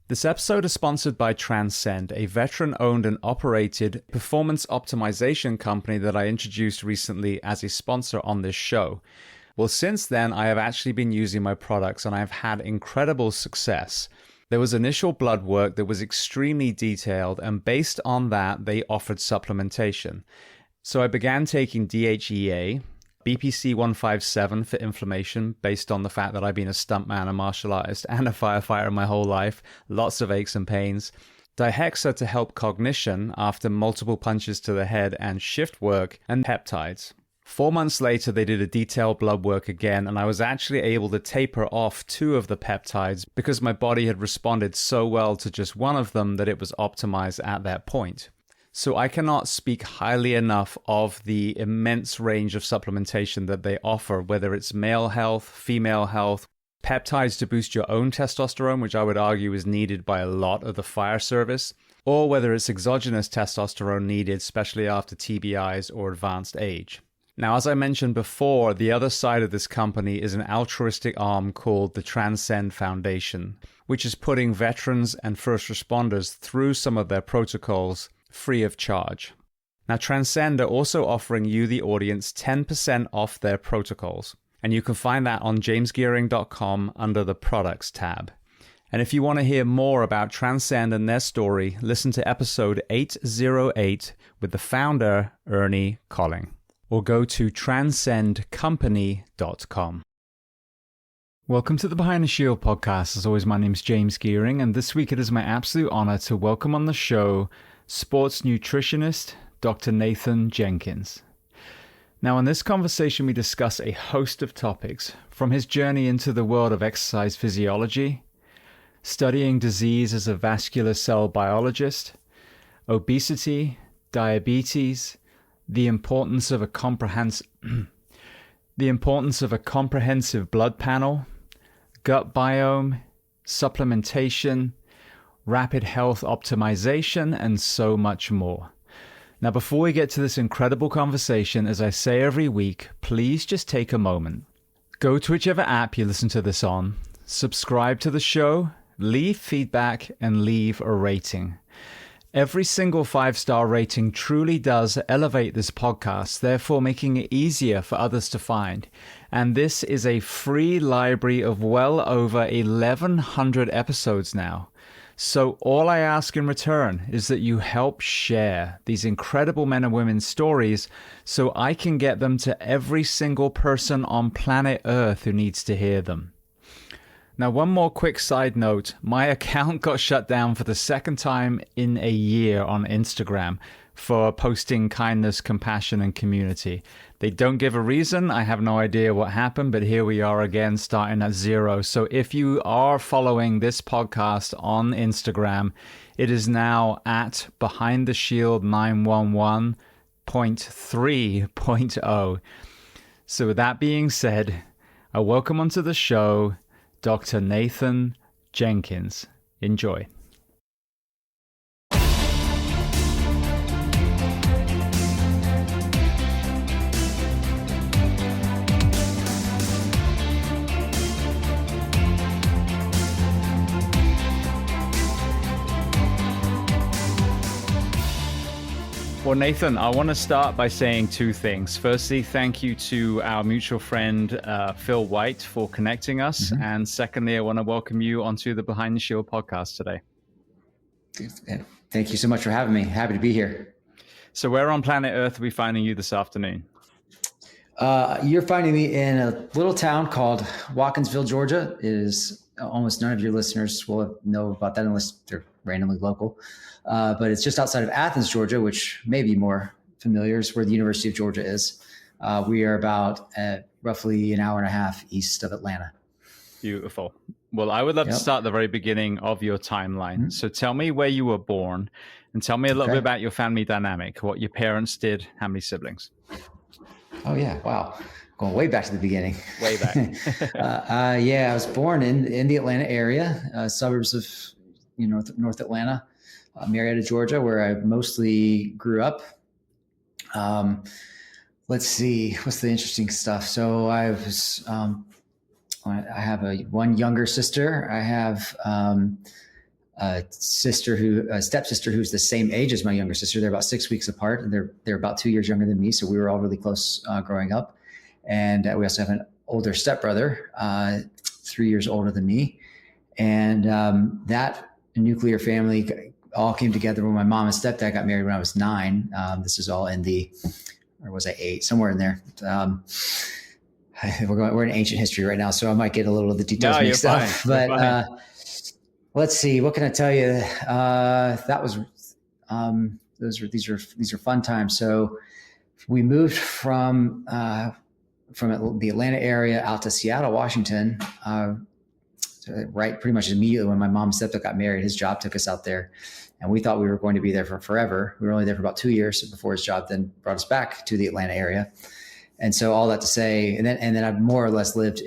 This episode is sponsored by Transcend, a veteran-owned and operated performance optimization company that I introduced recently as a sponsor on this show. Well, since then, I have actually been using my products and I've had incredible success. There was initial blood work that was extremely detailed, and based on that, they offered supplementation. So I began taking DHEA, BPC 157 for inflammation, based on the fact that I've been a stuntman, a martial artist, and a firefighter my whole life. Lots of aches and pains. Dihexa to help cognition after multiple punches to the head and shift work, and peptides. 4 months later, they did a detailed blood work again, and I was actually able to taper off 2 of the peptides because my body had responded so well to just one of them that it was optimized at that point. So I cannot speak highly enough of the immense range of supplementation that they offer, whether it's male health, female health, peptides to boost your own testosterone, which I would argue is needed by a lot of the fire service, or whether it's exogenous testosterone needed, especially after TBIs or advanced age. Now, as I mentioned before, the other side of this company is an altruistic arm called the Transcend Foundation, which is putting veterans and first responders through some of their protocols free of charge. Now, Transcend are also offering you, the audience, 10% off their protocols. And you can find that on jamesgearing.com under the Products tab. And if you want to hear more about Transcend and their story, listen to episode 808 with the founder, Ernie Colling, or go to transcendcompany.com. Welcome to the Behind the Shield podcast. As always, my name is James Gearing, and this week it is my absolute honor to welcome on the show sports nutritionist, Dr. Nathan Jenkins. Now, in this conversation, we discuss a host of topics, from his journey into the world of exercise physiology, studying disease as a vascular cell biologist, obesity, diabetes, the importance of a comprehensive blood panel, gut biome, supplementation, rapid health optimization, and so much more. Now, before we get to this incredible conversation, as I say every week, please just take a moment. Go to whichever app you listen to this on, subscribe to the show, leave feedback, and leave a rating. Every single 5-star rating truly does elevate this podcast, therefore making it easier for others to find. And this is a free library of well over 1,100 episodes now. So all I ask in return is that you help share these incredible men and women's stories so I can get them to every single person on planet Earth who needs to hear them. Now, one more quick side note. My account got shut down for the second time in a year on Instagram for posting kindness, compassion, and community. They don't give a reason. I have no idea what happened, but here we are again, starting at zero. So if you are following this podcast on Instagram, it is now at Behind the Shield 911.3.0. So with that being said, I welcome onto the show Dr. Nathan Jenkins. Enjoy. Well, Nathan, I want to start by saying 2 things. Firstly, thank you to our mutual friend, Phil White, for connecting us. Mm-hmm. And secondly, I want to welcome you onto the Behind the Shield podcast today. Thank you so much for having me. Happy to be here. So where on planet Earth are we finding you this afternoon? You're finding me in a little town called Watkinsville, Georgia. It is almost none of your listeners will know about that unless they're randomly local. But it's just outside of Athens, Georgia, which may be more familiar, is where the University of Georgia is. We are about roughly an hour and a half east of Atlanta. Beautiful. Well, I would love to start at the very beginning of your timeline. Mm-hmm. So tell me where you were born and tell me a little bit about your family dynamic, what your parents did, how many siblings. Oh, yeah. Wow. Going way back to the beginning. Way back. I was born in the Atlanta area, suburbs of North Atlanta, Marietta, Georgia, where I mostly grew up. Let's see, what's the interesting stuff? So I have one younger sister. I have a stepsister who's the same age as my younger sister. They're about 6 weeks apart, and they're about 2 years younger than me. So we were all really close growing up. And we also have an older stepbrother, 3 years older than me. And that nuclear family all came together when my mom and stepdad got married when I was 9. This is all in or was I 8? Somewhere in there. We're in ancient history right now, so I might get a little of the details mixed up. But let's see, what can I tell you? That was these are fun times. So we moved from the Atlanta area out to Seattle, Washington, right pretty much immediately when my mom and stepdad got married. His job took us out there, and we thought we were going to be there for forever. We were only there for about 2 years before his job then brought us back to the Atlanta area. And so all that to say, and then I've more or less lived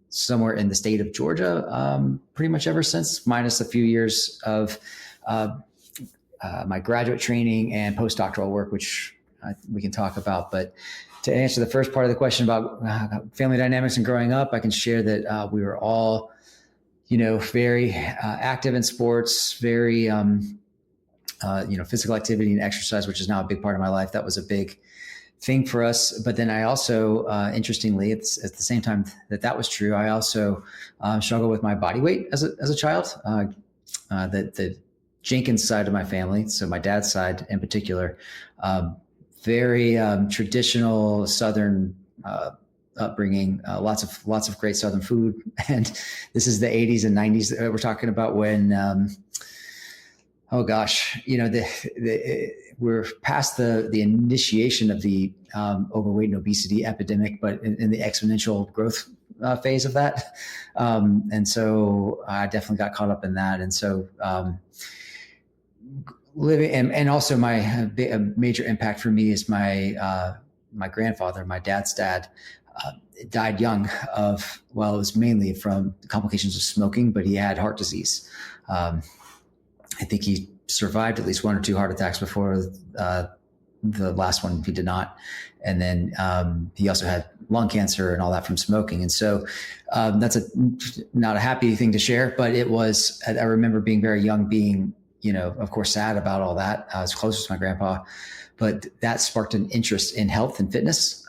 somewhere in the state of Georgia, pretty much ever since, minus a few years of my graduate training and postdoctoral work, which we can talk about. But to answer the first part of the question about family dynamics and growing up, I can share that we were all, very active in sports, very, physical activity and exercise, which is now a big part of my life. That was a big thing for us. But then I also, interestingly, at the same time that was true, I also struggled with my body weight as a child. The Jenkins side of my family, so my dad's side in particular, very traditional Southern upbringing, lots of great Southern food. And this is the 80s and 90s that we're talking about when, we're past the initiation of the overweight and obesity epidemic, but in the exponential growth phase of that. And so I definitely got caught up in that. And so living and also a major impact for me is my grandfather, my dad's dad, died young it was mainly from complications of smoking, but he had heart disease. I think he survived at least 1 or 2 heart attacks before the last one. He did not. And then he also had lung cancer and all that from smoking. And so that's not a happy thing to share, but it was, I remember being very young, being, of course, sad about all that. I was close to my grandpa, but that sparked an interest in health and fitness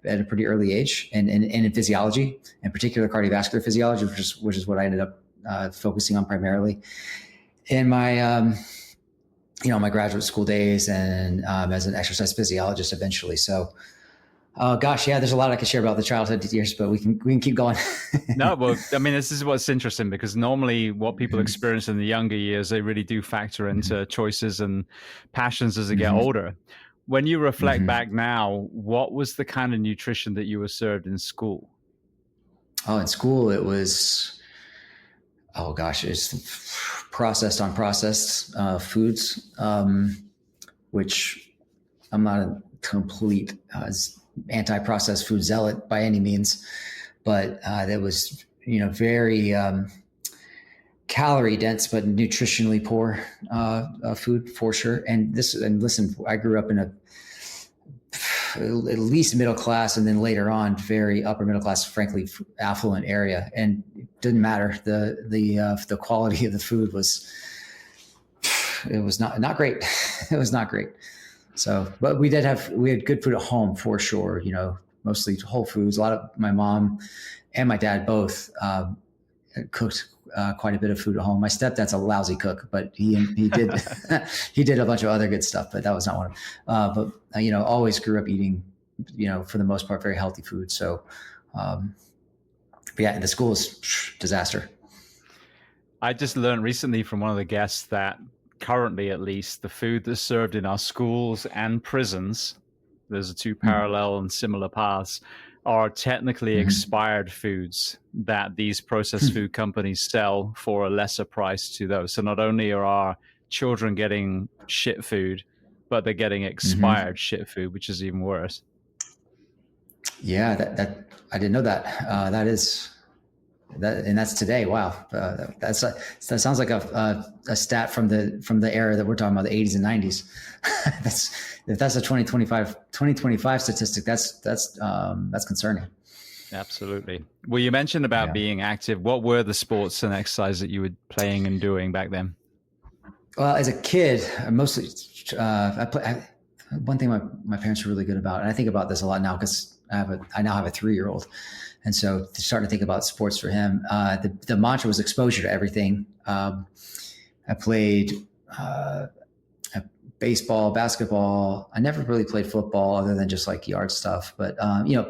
at a pretty early age, and in physiology, in particular cardiovascular physiology, which is what I ended up focusing on primarily in my my graduate school days, and as an exercise physiologist eventually. So there's a lot I could share about the childhood years, but we can keep going. No, well, I mean, this is what's interesting, because normally what people experience in the younger years, they really do factor into choices and passions as they get older. When you reflect back now, what was the kind of nutrition that you were served in school? Oh, in school, it was, it's processed foods, which I'm not a complete anti-processed food zealot by any means, but that was, very calorie dense, but nutritionally poor food for sure. And listen, I grew up in at least middle class, and then later on very upper middle class, frankly affluent area, and it didn't matter. The quality of the food was not great. It was not great. So, but we had good food at home for sure. Mostly whole foods. A lot of my mom and my dad both cooked quite a bit of food at home. My stepdad's a lousy cook, but he did he did a bunch of other good stuff, but that was not one of them. But always grew up eating, for the most part, very healthy food. So, the school is disaster. I just learned recently from one of the guests that currently, at least, the food that's served in our schools and prisons, there's 2 parallel and similar paths, are technically expired foods that these processed food companies sell for a lesser price to those. So not only are our children getting shit food, but they're getting expired shit food, which is even worse. Yeah, that I didn't know that. And that's today. Wow, that sounds like a stat from the era that we're talking about, the 80s and 90s. If that's a 2025 statistic, that's concerning. Absolutely. Well, you mentioned about being active. What were the sports and exercise that you were playing and doing back then? Well, as a kid, I mostly one thing my parents were really good about, and I think about this a lot now because I now have a 3-year-old, and so starting to think about sports for him. The mantra was exposure to everything. I played baseball, basketball. I never really played football other than just like yard stuff. But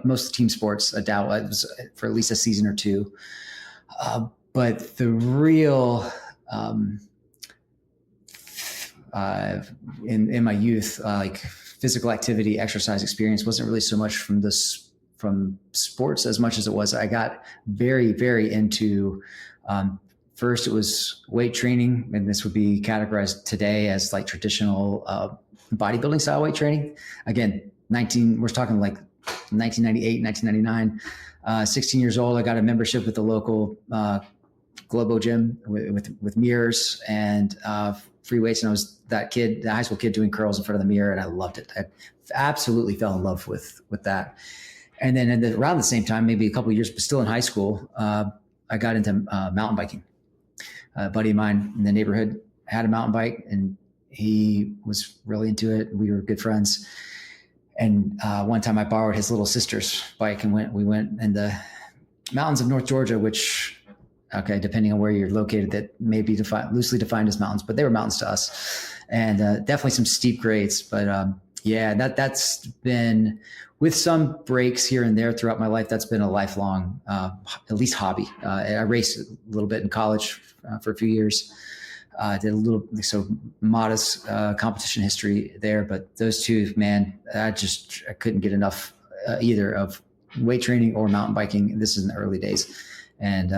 most team sports, I doubt it was for at least a season or two. But the real in my youth, like physical activity, exercise experience wasn't really so much from sports as much as it was. I got very, very into first, it was weight training, and this would be categorized today as like traditional bodybuilding style weight training. Again, we're talking like 1998, 1999. 16 years old, I got a membership with the local Globo gym with mirrors and free weights, and I was that kid, the high school kid, doing curls in front of the mirror, and I loved it. I absolutely fell in love with that. And then around the same time, maybe a couple of years, but still in high school, I got into mountain biking. A buddy of mine in the neighborhood had a mountain bike, and he was really into it. We were good friends. And one time I borrowed his little sister's bike, and we went in the mountains of North Georgia, which, okay, depending on where you're located, that may be loosely defined as mountains, but they were mountains to us. And definitely some steep grades. But that's been, with some breaks here and there throughout my life, that's been a lifelong, at least hobby. I raced a little bit in college for a few years. Did a little, so modest competition history there, but those two, man, I couldn't get enough either of weight training or mountain biking. This is in the early days. And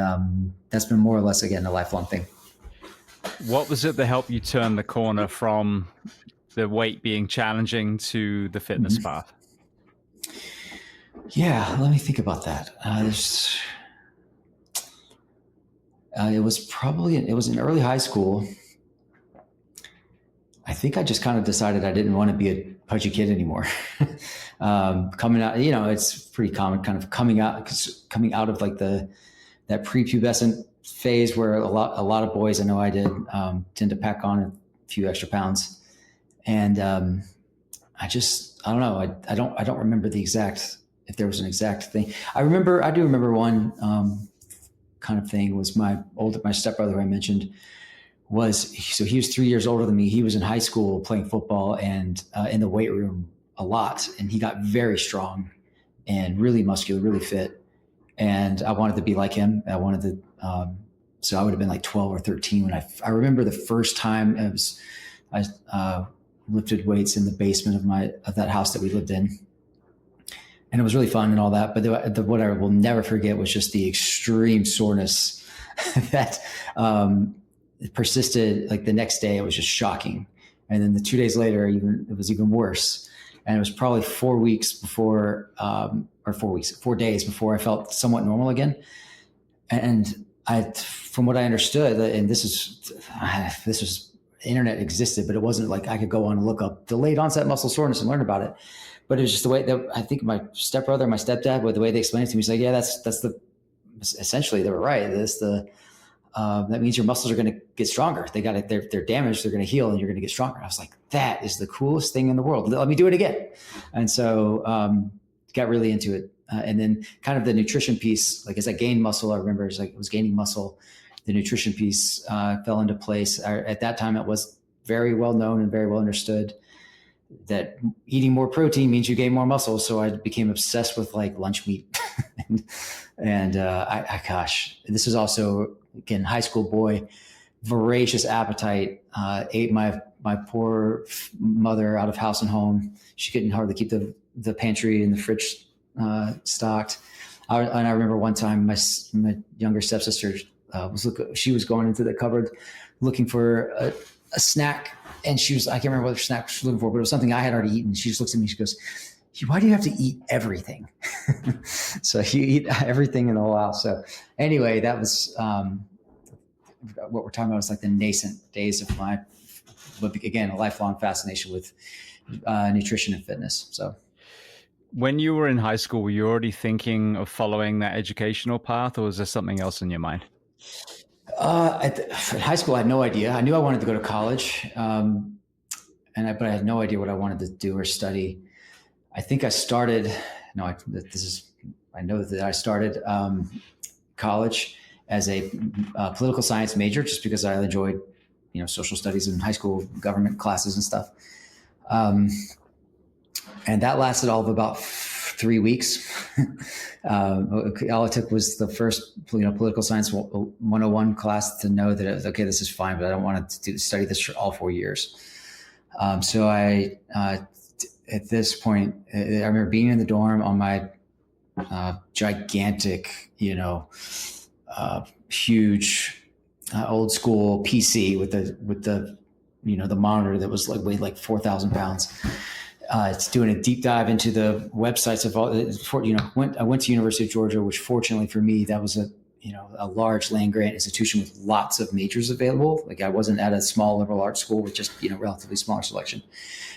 that's been more or less, again, a lifelong thing. What was it that helped you turn the corner from the weight being challenging to the fitness path? Yeah, let me think about that. It was in early high school. I think I just kind of decided I didn't want to be a pudgy kid anymore. Coming out, it's pretty common, kind of coming out of like that prepubescent phase where a lot of boys, I know I did, tend to pack on a few extra pounds. And I don't know. I don't remember if there was an exact thing. I do remember one kind of thing was my stepbrother who I mentioned he was 3 years older than me. He was in high school playing football and in the weight room a lot. And he got very strong and really muscular, really fit. And I wanted to be like him. So I would have been like 12 or 13 when I remember the first time I lifted weights in the basement of that house that we lived in. And it was really fun and all that. But what I will never forget was just the extreme soreness that persisted. Like the next day, it was just shocking. And then the 2 days later, it was even worse. And it was probably 4 days before I felt somewhat normal again. And from what I understood, and this was internet existed, but it wasn't like I could go on and look up delayed onset muscle soreness and learn about it. But it was just the way that I think my stepbrother, my stepdad, with the way they explained it to me, he's like, yeah, essentially they were right. That means your muscles are going to get stronger. They're damaged. They're going to heal and you're going to get stronger. I was like, that is the coolest thing in the world. Let me do it again. And so, got really into it. And then kind of the nutrition piece, like as I gained muscle, I remember it was gaining muscle. The nutrition piece fell into place. At that time, it was very well known and very well understood that eating more protein means you gain more muscle. So I became obsessed with like lunch meat. and gosh, this is also, again, high school boy, voracious appetite, ate my poor mother out of house and home. She couldn't hardly keep the pantry and the fridge stocked. And I remember one time my younger stepsister she was going into the cupboard looking for a snack, and I can't remember what snack she was looking for, but it was something I had already eaten. She just looks at me, she goes, why do you have to eat everything? So you eat everything in the whole house. So anyway, that was what we're talking about. It's like the nascent days of again, a lifelong fascination with nutrition and fitness. So when you were in high school, were you already thinking of following that educational path, or was there something else in your mind? In high school, I had no idea. I knew I wanted to go to college, but I had no idea what I wanted to do or study. I think I started. No, I know that I started college as a political science major, just because I enjoyed, social studies in high school, government classes and stuff. And that lasted all of about 3 weeks. All it took was the first, political science 101 class to know that, okay, this is fine, but I don't want to study this for all 4 years. So at this point, I remember being in the dorm on my gigantic, huge old school PC with the the monitor that was weighed like 4,000 pounds. It's doing a deep dive into the websites of all. I went to University of Georgia, which fortunately for me, that was a large land grant institution with lots of majors available. Like I wasn't at a small liberal arts school with just relatively smaller selection.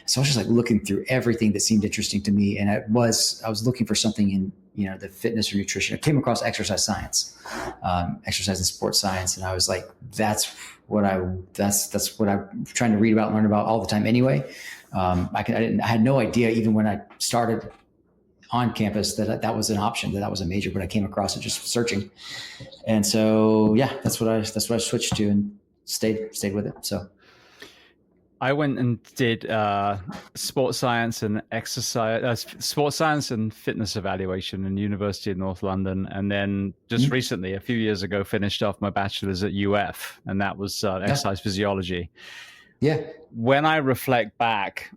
So I was just looking through everything that seemed interesting to me, and I was looking for something in the fitness or nutrition. I came across exercise science, exercise and sports science, and I was like, that's what I'm trying to read about and learn about all the time anyway. I had no idea even when I started on campus that was an option, that was a major, but I came across it just searching. And so, that's what I switched to and stayed with it. So I went and did sports science and sports science and fitness evaluation in University of North London. And then just recently, a few years ago, finished off my bachelor's at UF, and that was exercise physiology. Yeah. When I reflect back,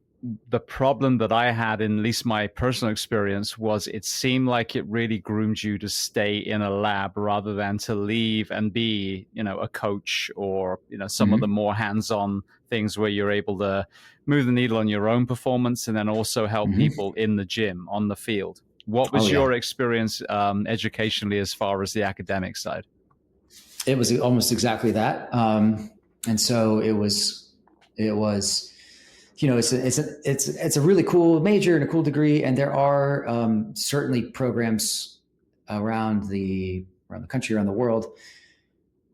the problem that I had, in at least my personal experience, was it seemed like it really groomed you to stay in a lab rather than to leave and be, a coach or, some of the more hands-on things where you're able to move the needle on your own performance and then also help people in the gym, on the field. What was your experience educationally as far as the academic side? It was almost exactly that. And so it was, it's a really cool major and a cool degree. And there are certainly programs around the country, around the world,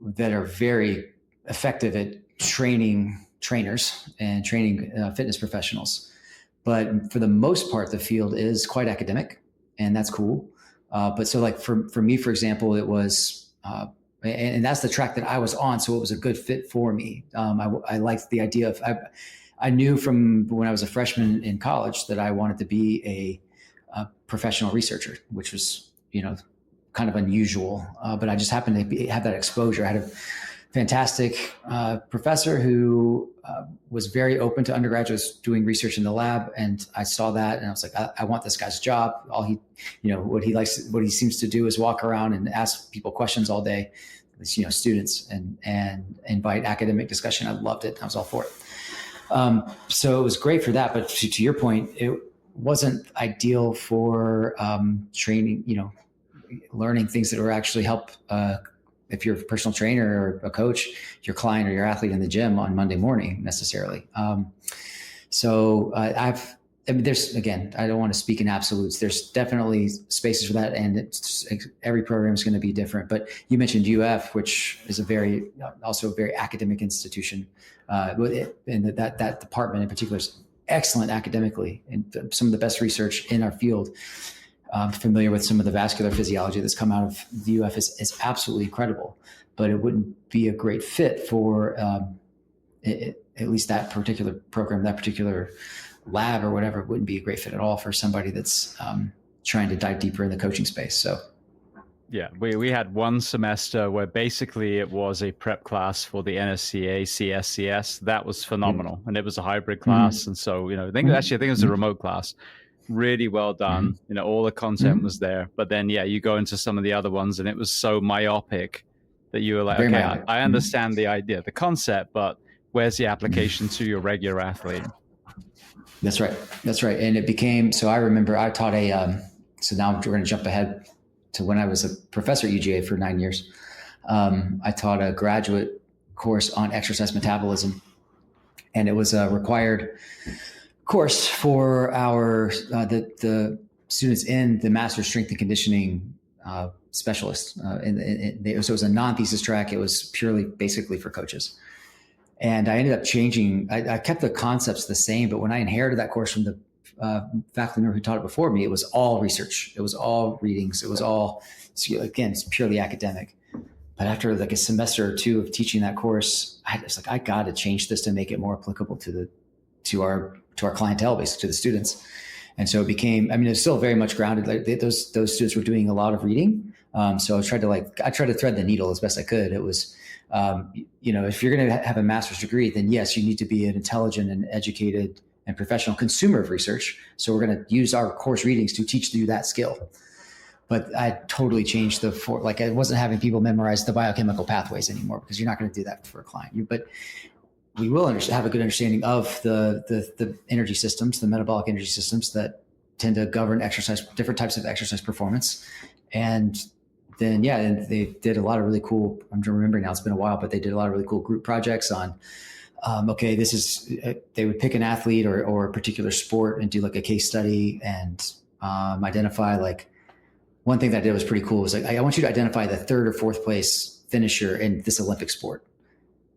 that are very effective at training trainers and training fitness professionals. But for the most part, the field is quite academic, and that's cool. But so for me, for example, it was, and that's the track that I was on. So it was a good fit for me. I liked the idea of, I knew from when I was a freshman in college that I wanted to be a professional researcher, which was, kind of unusual. But I just happened to have that exposure. I had a fantastic professor who was very open to undergraduates doing research in the lab. And I saw that and I was like, I want this guy's job. All he, what he seems to do is walk around and ask people questions all day, students, and invite academic discussion. I loved it. I was all for it. So it was great for that. But to your point, it wasn't ideal for training, learning things that were actually help if you're a personal trainer or a coach, your client or your athlete in the gym on Monday morning necessarily. There's, again, I don't want to speak in absolutes. There's definitely spaces for that, and every program is going to be different. But you mentioned UF, which is also a very academic institution, and that department in particular is excellent academically, and some of the best research in our field. Familiar with some of the vascular physiology that's come out of the UF is absolutely incredible, but it wouldn't be a great fit for at least that particular program, that particular lab or whatever. It wouldn't be a great fit at all for somebody that's trying to dive deeper in the coaching space. So yeah, we had one semester where basically it was a prep class for the NSCA CSCS. That was phenomenal. And it was a hybrid class. And so, I think it was a remote class. Really well done. All the content was there. But then, you go into some of the other ones and it was so myopic that you were like, very okay, I understand the idea, the concept, but where's the application to your regular athlete? That's right. And it became, so I remember I taught so now we're going to jump ahead to when I was a professor at UGA for 9 years. I taught a graduate course on exercise metabolism, and it was a required course for our the students in the master's strength and conditioning specialist. So it was a non-thesis track. It was purely basically for coaches. And I ended up changing. I kept the concepts the same, but when I inherited that course from the faculty member who taught it before me, it was all research. It was all readings. It was all, again, it's purely academic. But after like a semester or two of teaching that course, I was like, I got to change this to make it more applicable to our clientele, basically to the students. And so it became, I mean, it's still very much grounded. Like those students were doing a lot of reading. So I tried to thread the needle as best I could. It was, if you're going to have a master's degree, then yes, you need to be an intelligent and educated and professional consumer of research. So we're going to use our course readings to teach you that skill. But I totally changed I wasn't having people memorize the biochemical pathways anymore, because you're not going to do that for a client. But we will have a good understanding of the energy systems, the metabolic energy systems that tend to govern exercise, different types of exercise performance. And then, and they did a lot of really cool, I'm remembering now, it's been a while, but they did a lot of really cool group projects on, they would pick an athlete or a particular sport and do like a case study and identify, like, one thing that I did was pretty cool. Was like, I want you to identify the third or fourth place finisher in this Olympic sport.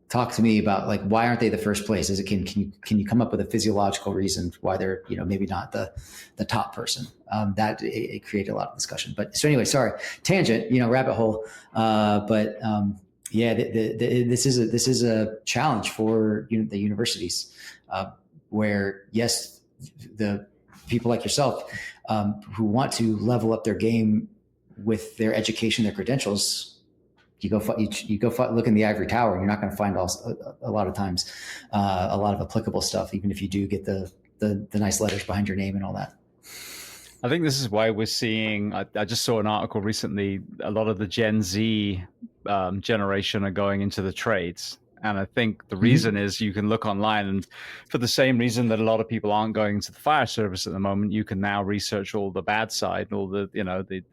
Talk to me about, like, why aren't they the first place? Can you come up with a physiological reason why they're, maybe not the top person? That it created a lot of discussion. But so anyway, sorry, tangent, rabbit hole. This is a challenge for the universities, where yes, the people like yourself who want to level up their game with their education, their credentials. You go look in the ivory tower, and you're not going to find a lot of times a lot of applicable stuff, even if you do get the nice letters behind your name and all that. I think this is why we're seeing, I just saw an article recently, a lot of the Gen Z generation are going into the trades. And I think the reason is, you can look online, and for the same reason that a lot of people aren't going into the fire service at the moment, you can now research all the bad side, all the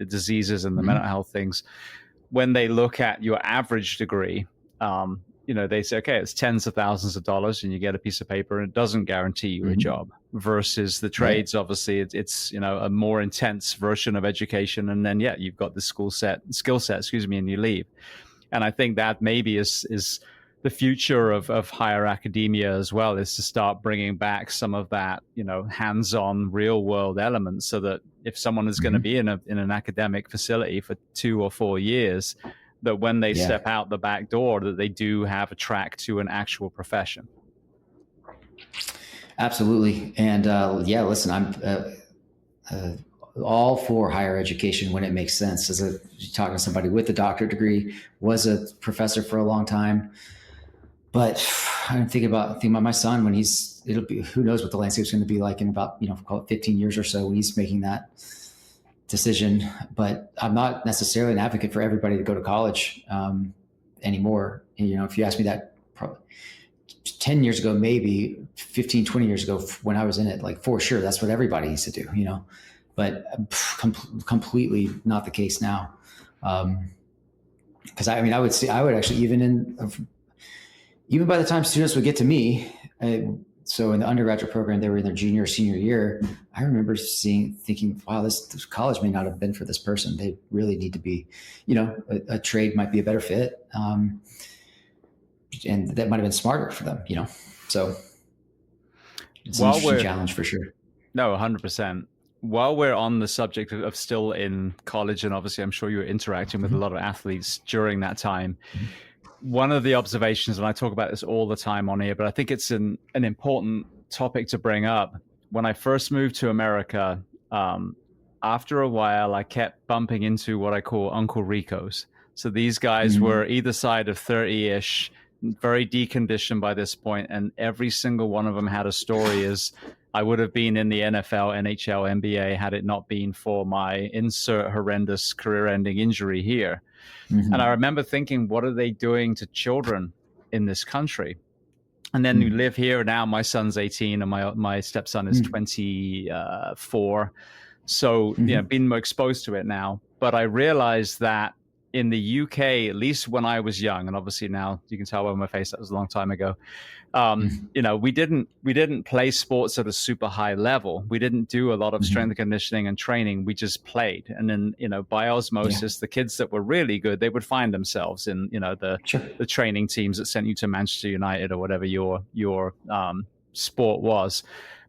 diseases and the mental health things. When they look at your average degree, they say, okay, it's tens of thousands of dollars and you get a piece of paper, and it doesn't guarantee you a job, versus the trades. Obviously it's a more intense version of education. And then, you've got the skill set, and you leave. And I think that maybe is the future of higher academia as well, is to start bringing back some of that, hands-on real world elements, so that if someone is going to be in an academic facility for 2 or 4 years, that when they step out the back door, that they do have a track to an actual profession. Absolutely. And listen, I'm all for higher education when it makes sense. Talking to somebody with a doctorate degree, was a professor for a long time. But I'm thinking about my son when who knows what the landscape's going to be like in about, call it 15 years or so, when he's making that decision. But I'm not necessarily an advocate for everybody to go to college anymore. If you ask me that probably 10 years ago, maybe 15, 20 years ago, when I was in it, like, for sure, that's what everybody needs to do, but completely not the case now. Because I would actually, even by the time students would get to me, so in the undergraduate program, they were in their junior or senior year, I remember thinking, wow, this college may not have been for this person. They really need to be, a trade might be a better fit. And that might've been smarter for them, so it's an interesting challenge for sure. No, 100%. While we're on the subject of still in college, and obviously I'm sure you were interacting with a lot of athletes during that time, one of the observations, and I talk about this all the time on here, but I think it's an important topic to bring up. When I first moved to America, after a while, I kept bumping into what I call Uncle Ricos. So these guys were either side of 30-ish, very deconditioned by this point, and every single one of them had a story as, I would have been in the NFL, NHL, NBA had it not been for my insert horrendous career-ending injury here. And I remember thinking, what are they doing to children in this country? And then you live here now. My son's 18 and my stepson is 24. So, being more exposed to it now. But I realized that in the UK, at least when I was young, and obviously now you can tell by my face that was a long time ago. We didn't play sports at a super high level. We didn't do a lot of strength and conditioning and training. We just played, and then by osmosis, the kids that were really good, they would find themselves in the training teams that sent you to Manchester United or whatever your sport was.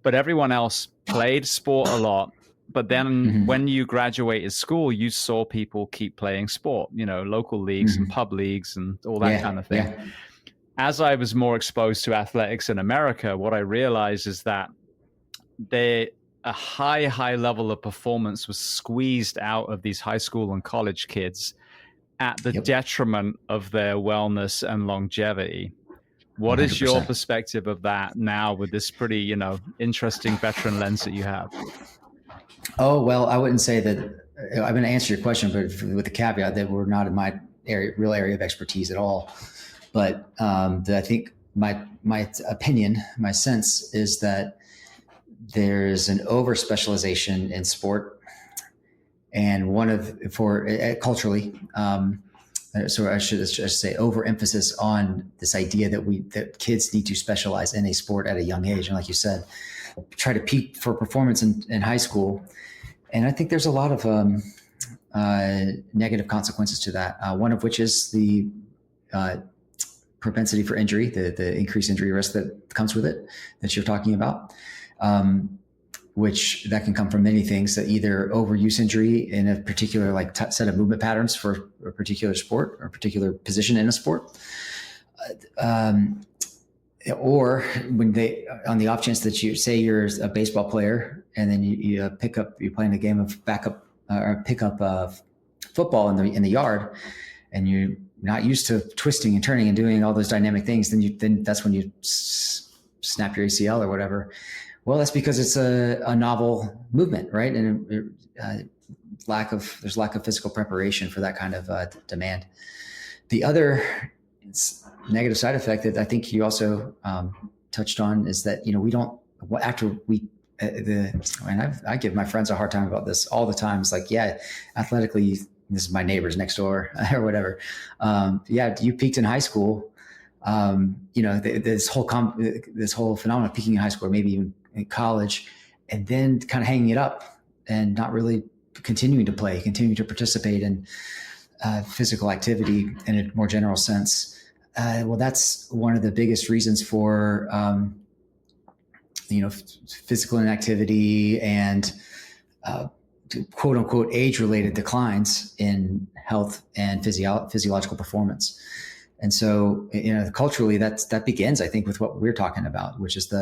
But everyone else played sport a lot. But then when you graduated school, you saw people keep playing sport, local leagues and pub leagues and all that kind of thing. Yeah. As I was more exposed to athletics in America, what I realized is that a high level of performance was squeezed out of these high school and college kids at the detriment of their wellness and longevity. What 100%. Is your perspective of that now with this pretty, interesting veteran lens that you have? Oh, well, I wouldn't say that I'm going to answer your question, but with the caveat that we're not in my real area of expertise at all. But I think my opinion, my sense is that there's an over specialization in sport, and culturally. So I should just say overemphasis on this idea that kids need to specialize in a sport at a young age, and like you said, try to peak for performance in high school. And I think there's a lot of negative consequences to that. One of which is the propensity for injury, the increased injury risk that comes with it, that you're talking about, which that can come from many things, that either overuse injury in a particular set of movement patterns for a particular sport or a particular position in a sport. Or when on the off chance that you say you're a baseball player and then you're playing a game of pickup football in the yard, and you're not used to twisting and turning and doing all those dynamic things, then that's when you snap your ACL or whatever. Well, that's because it's a novel movement, right? And there's lack of physical preparation for that kind of demand. The other negative side effect that I think you also touched on is that I give my friends a hard time about this all the time. It's like, yeah, athletically, this is my neighbors next door or whatever. You peaked in high school. This whole phenomenon of peaking in high school, or maybe even in college, and then kind of hanging it up and not really continuing to participate in physical activity in a more general sense. That's one of the biggest reasons for, physical inactivity and quote unquote age-related declines in health and physiological performance. And so, culturally, that begins, I think, with what we're talking about, which is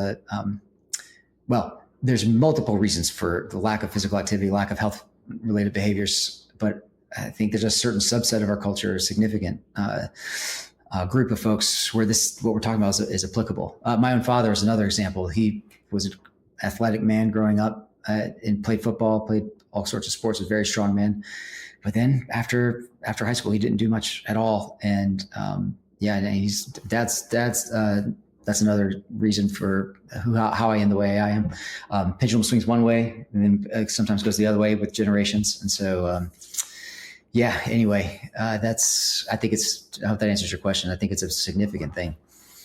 there's multiple reasons for the lack of physical activity, lack of health-related behaviors, but I think there's a certain subset of our culture, a significant group of folks where what we're talking about is applicable. My own father is another example. He was an athletic man growing up and played football, played all sorts of sports, was a very strong man. But then after high school, he didn't do much at all. And that's another reason for how I am the way I am. Pendulum swings one way and then sometimes goes the other way with generations. And so, anyway, I hope that answers your question. I think it's a significant thing.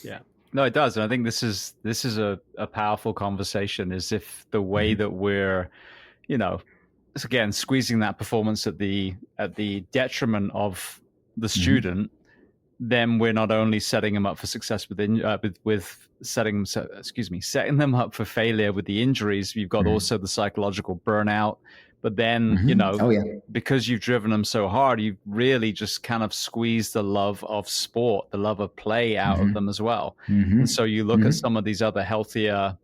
Yeah, no, it does. And I think this is a powerful conversation, is if the way that we're, again, squeezing that performance at the detriment of the student, then we're not only setting them up for success setting them up for failure with the injuries. You've got also the psychological burnout. But then, because you've driven them so hard, you've really just kind of squeezed the love of sport, the love of play out of them as well. And so you look at some of these other healthier,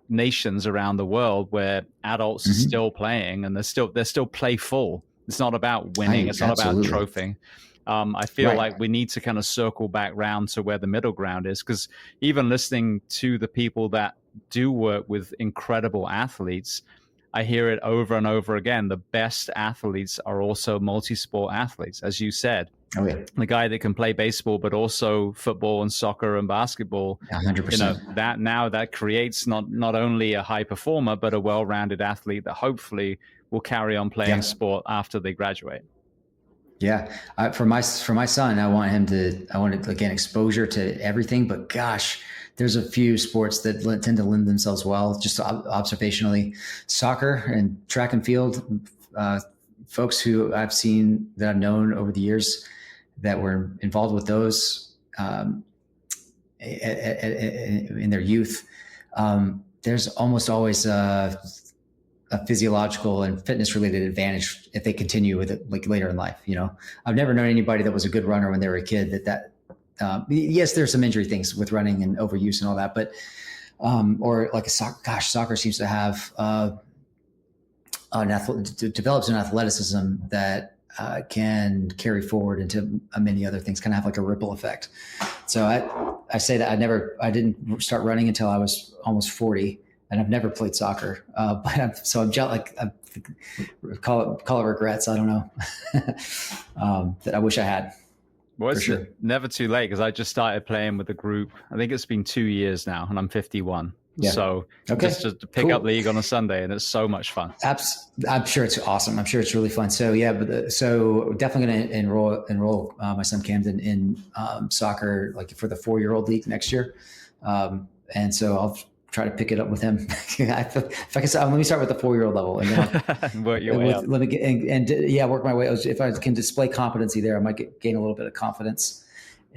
nations around the world where adults are still playing and they're still playful. It's not about winning. It's not about trophying. I feel like we need to kind of circle back round to where the middle ground is, because even listening to the people that do work with incredible athletes, I hear it over and over again. The best athletes are also multi-sport athletes, as you said. Oh, yeah. The guy that can play baseball, but also football and soccer and basketball. 100%. That creates not only a high performer, but a well-rounded athlete that hopefully will carry on playing sport after they graduate. Yeah. For my son, I wanted again, exposure to everything, but gosh, there's a few sports that tend to lend themselves well, just observationally. Soccer and track and field, folks who I've seen that I've known over the years that were involved with those, in their youth. There's almost always a physiological and fitness related advantage if they continue with it like later in life. I've never known anybody that was a good runner when they were a kid yes, there's some injury things with running and overuse and all that, but or like soccer seems to have develops an athleticism that can carry forward into many other things, kind of have like a ripple effect. So I say that I didn't start running until I was almost 40, and I've never played soccer. But I'm jealous. Call it regrets. I don't know that I wish I had. Well, it's never too late, because I just started playing with a group. I think it's been 2 years now, and I'm 51. Yeah. So just to pick up league on a Sunday, and it's so much fun. I'm sure it's awesome. I'm sure it's really fun. So yeah, so definitely going to enroll my son Camden in soccer, like for the 4-year-old league next year. And so I'll try to pick it up with him. If I can, let me start with the 4-year-old level, and then work your way up. Let me get work my way. If I can display competency there, I might gain a little bit of confidence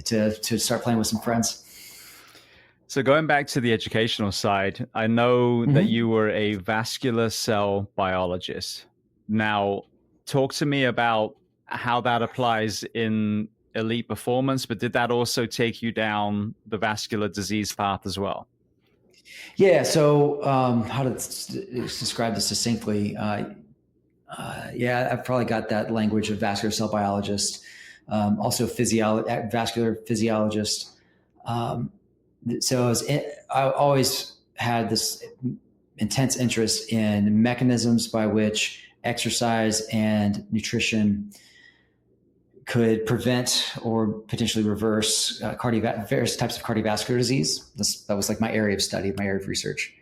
to start playing with some friends. So going back to the educational side, I know that you were a vascular cell biologist. Now, talk to me about how that applies in elite performance, but did that also take you down the vascular disease path as well? Yeah. So how to describe this succinctly? I've probably got that language of vascular cell biologist, also vascular physiologist. So I always had this intense interest in mechanisms by which exercise and nutrition could prevent or potentially reverse various types of cardiovascular disease. That was like my area of study, my area of research.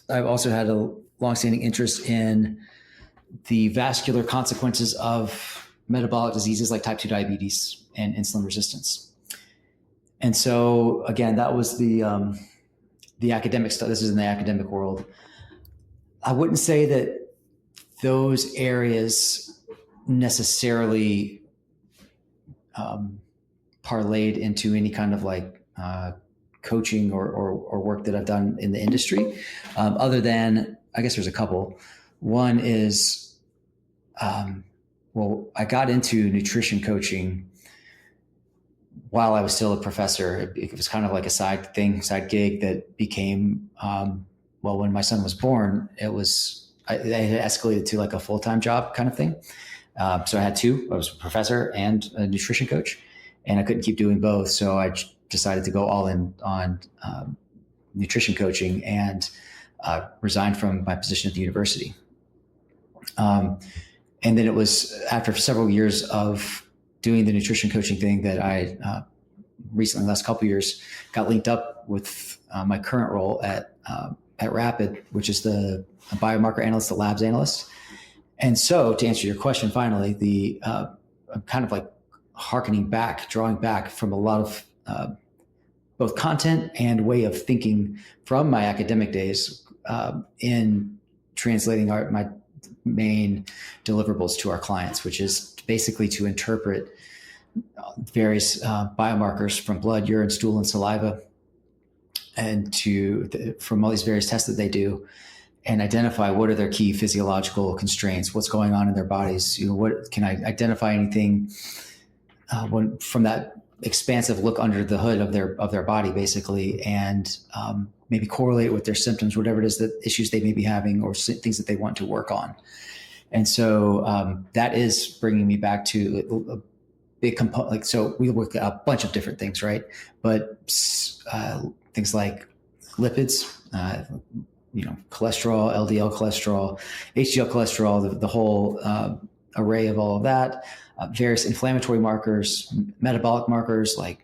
I've also had a longstanding interest in the vascular consequences of metabolic diseases like type 2 diabetes and insulin resistance. And so, again, that was the academic stuff. This is in the academic world. I wouldn't say that those areas necessarily parlayed into any kind of like coaching or work that I've done in the industry, other than, I guess there's a couple. One is, I got into nutrition coaching while I was still a professor. It was kind of like a side gig that became, when my son was born, it had escalated to like a full-time job kind of thing. So I had two. I was a professor and a nutrition coach, and I couldn't keep doing both. So I decided to go all in on nutrition coaching and resigned from my position at the university. And then it was after several years of doing the nutrition coaching thing that I recently, last couple of years, got linked up with my current role at Rapid, which is a biomarker analyst, the labs analyst. And so, to answer your question, finally, I'm kind of like drawing back from a lot of both content and way of thinking from my academic days in translating my main deliverables to our clients, which is basically to interpret various biomarkers from blood, urine, stool, and saliva, and from all these various tests that they do, and identify what are their key physiological constraints, what's going on in their bodies. What can I identify anything from that expansive look under the hood of their body, basically, and maybe correlate with their symptoms, whatever it is, that issues they may be having or things that they want to work on. And so that is bringing me back to a big component. So we work a bunch of different things, right? But things like lipids, cholesterol, LDL cholesterol, HDL cholesterol, the whole array of all of that, various inflammatory markers, metabolic markers like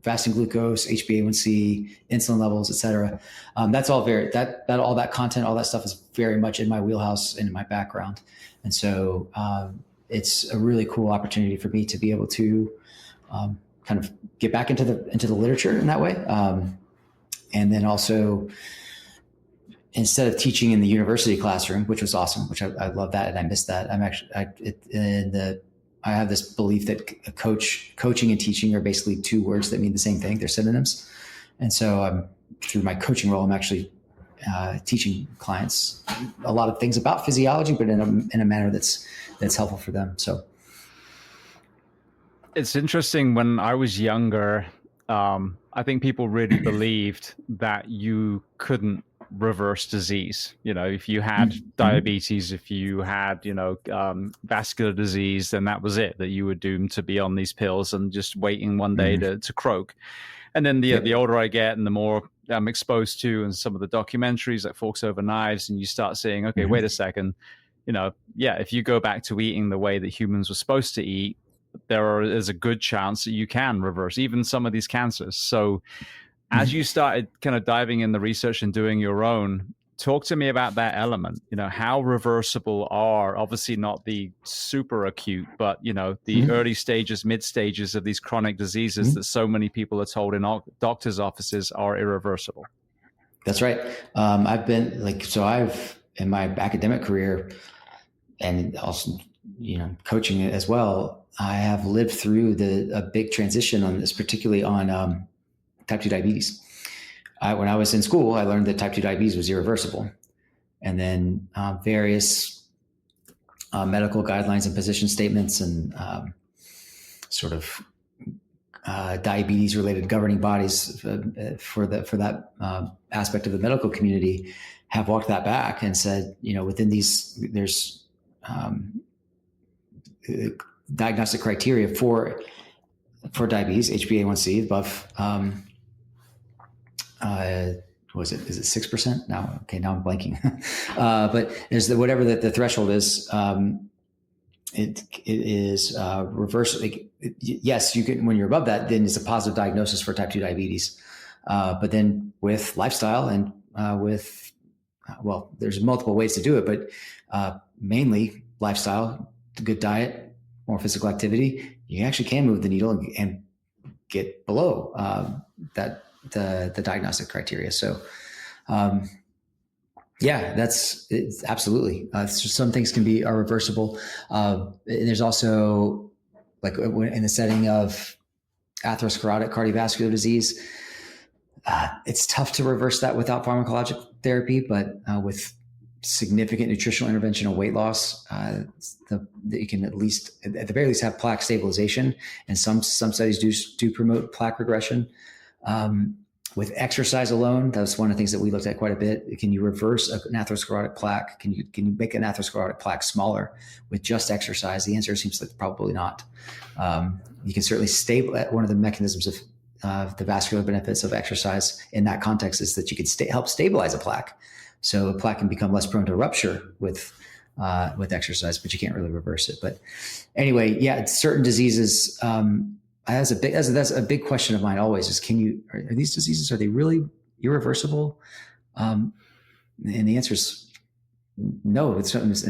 fasting glucose, HbA1c, insulin levels, et cetera. That's all all that content, all that stuff is very much in my wheelhouse and in my background. And so it's a really cool opportunity for me to be able to kind of get back into the literature in that way. And then also, instead of teaching in the university classroom, which was awesome, which I love that, and I miss that. I have this belief that coaching and teaching are basically two words that mean the same thing. They're synonyms. And so through my coaching role, I'm actually teaching clients a lot of things about physiology, but in a manner that's helpful for them. So it's interesting. When I was younger, I think people really believed that you couldn't reverse disease. If you had diabetes, if you had, vascular disease, then that was it, that you were doomed to be on these pills and just waiting one day to croak. And then the older I get and the more I'm exposed to and some of the documentaries like Forks Over Knives, and you start saying, okay, wait a second, if you go back to eating the way that humans were supposed to eat, is a good chance that you can reverse even some of these cancers. So as you started kind of diving in the research and doing your own, talk to me about that element. How reversible are, obviously not the super acute, but the early stages, mid stages of these chronic diseases that so many people are told in doctors' offices are irreversible. That's right. I've in my academic career and also, coaching it as well, I have lived through a big transition on this, particularly on type 2 diabetes. When I was in school, I learned that type 2 diabetes was irreversible. And then various medical guidelines and position statements and sort of diabetes-related governing bodies for that aspect of the medical community have walked that back and said, within these, there's diagnostic criteria for diabetes, HbA1c above, is it 6% now? Okay, now I'm blanking. But is whatever the threshold is, it is reverse. Yes, you can, when you're above that, then it's a positive diagnosis for type 2 diabetes. But then with lifestyle and there's multiple ways to do it, but mainly lifestyle, good diet, more physical activity, you actually can move the needle and get below the diagnostic criteria. So, it's absolutely. Some things are reversible. There's also, like in the setting of atherosclerotic cardiovascular disease, it's tough to reverse that without pharmacologic therapy, but with significant nutritional intervention and weight loss, you can at the very least have plaque stabilization, and some studies do promote plaque regression. With exercise alone, that's one of the things that we looked at quite a bit. Can you reverse an atherosclerotic plaque? Can you make an atherosclerotic plaque smaller with just exercise? The answer seems like probably not. You can certainly one of the mechanisms of the vascular benefits of exercise in that context is that you can help stabilize a plaque. So a plaque can become less prone to rupture with exercise, but you can't really reverse it. But anyway, certain diseases, that's a big question of mine always is, are these diseases, are they really irreversible? And the answer is no. In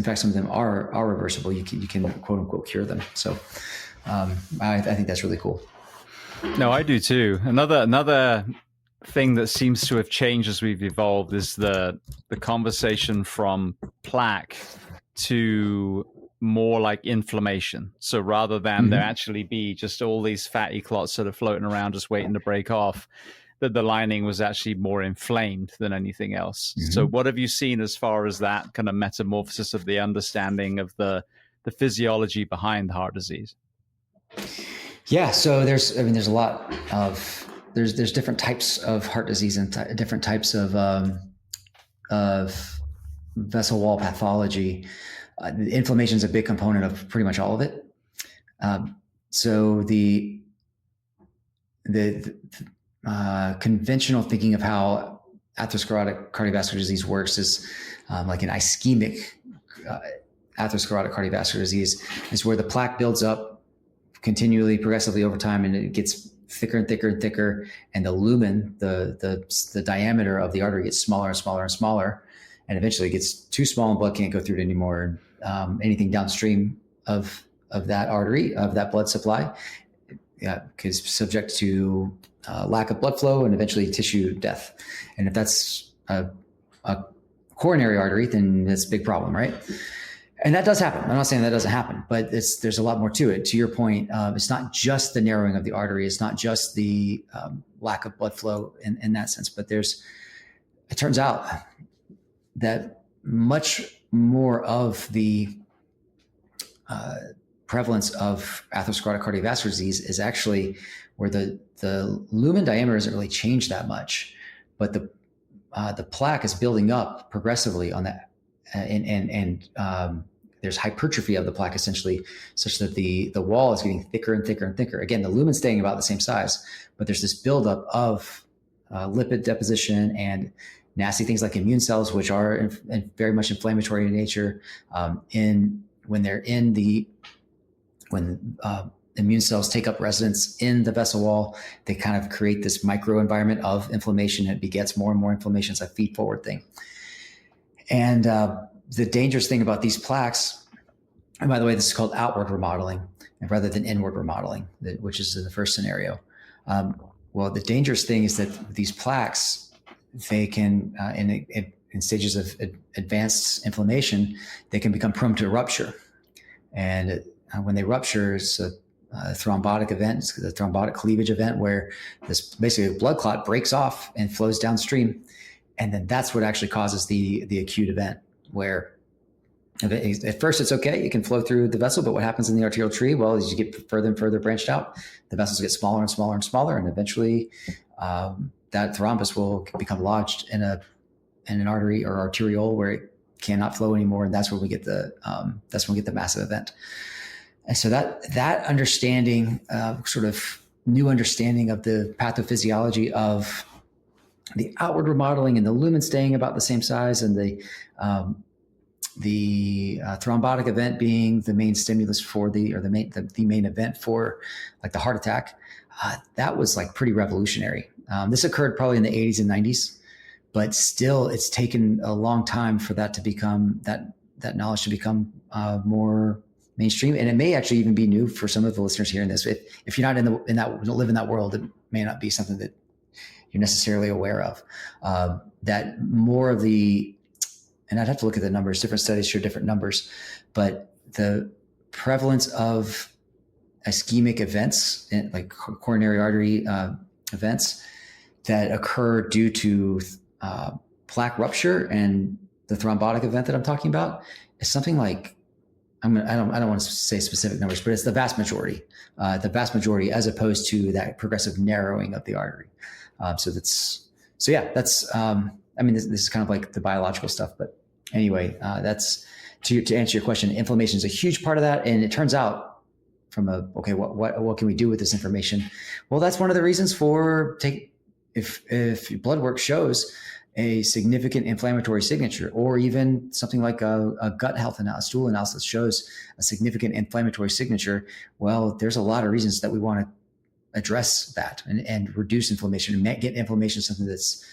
fact, some of them are reversible. You can quote unquote cure them. So I think that's really cool. No, I do too. Another thing that seems to have changed as we've evolved is the conversation from plaque to more like inflammation. So rather than there actually be just all these fatty clots sort of floating around just waiting to break off, that the lining was actually more inflamed than anything else. So what have you seen as far as that kind of metamorphosis of the understanding of the physiology behind heart disease? Yeah, so there's a lot of there's different types of heart disease and different types of vessel wall pathology. Inflammation is a big component of pretty much all of it. So the conventional thinking of how atherosclerotic cardiovascular disease works is like an ischemic atherosclerotic cardiovascular disease is where the plaque builds up continually, progressively over time, and it gets thicker and thicker and thicker, and the lumen, the diameter of the artery gets smaller and smaller and smaller, and eventually it gets too small and blood can't go through it anymore. Anything downstream of that artery, of that blood supply, because subject to lack of blood flow and eventually tissue death. And if that's a coronary artery, then that's a big problem, right? And that does happen. I'm not saying that doesn't happen, but there's a lot more to it. To your point, it's not just the narrowing of the artery. It's not just the lack of blood flow in that sense, but it turns out that much more of the prevalence of atherosclerotic cardiovascular disease is actually where the lumen diameter doesn't really change that much, but the plaque is building up progressively on that, and there's hypertrophy of the plaque essentially, such that the wall is getting thicker and thicker and thicker. Again, the lumen's staying about the same size, but there's this buildup of lipid deposition and nasty things like immune cells, which are very much inflammatory in nature. When immune cells take up residence in the vessel wall, they kind of create this microenvironment of inflammation. It begets more and more inflammation. It's a feed forward thing. And the dangerous thing about these plaques, and by the way, this is called outward remodeling rather than inward remodeling, which is the first scenario. Well, the dangerous thing is that these plaques, they can, in stages of advanced inflammation, they can become prone to rupture. And when they rupture, it's a thrombotic event, it's the thrombotic cleavage event, where this basically blood clot breaks off and flows downstream. And then that's what actually causes the acute event, where at first it's okay, it can flow through the vessel, but what happens in the arterial tree? Well, as you get further and further branched out, the vessels get smaller and smaller and smaller, and eventually that thrombus will become lodged in an artery or arteriole where it cannot flow anymore, and that's when we get the massive event. And so that understanding, sort of new understanding of the pathophysiology of the outward remodeling and the lumen staying about the same size, and the thrombotic event being the main stimulus for the main event for like the heart attack, that was like pretty revolutionary. This occurred probably in the 80s and 90s, but still it's taken a long time for that to become that knowledge to become more mainstream. And it may actually even be new for some of the listeners hearing this. If you're not don't live in that world, it may not be something that you're necessarily aware of. That more of and I'd have to look at the numbers, different studies show different numbers, but the prevalence of ischemic events, like coronary artery events that occur due to plaque rupture and the thrombotic event that I'm talking about, is something like, I don't want to say specific numbers, but it's the vast majority, as opposed to that progressive narrowing of the artery. This is kind of like the biological stuff, but anyway, that's to answer your question. Inflammation is a huge part of that. And it turns out what can we do with this information? Well, that's one of the reasons if blood work shows a significant inflammatory signature, or even something like a gut health stool analysis shows a significant inflammatory signature, well, there's a lot of reasons that we want to address that and reduce inflammation and get inflammation something that's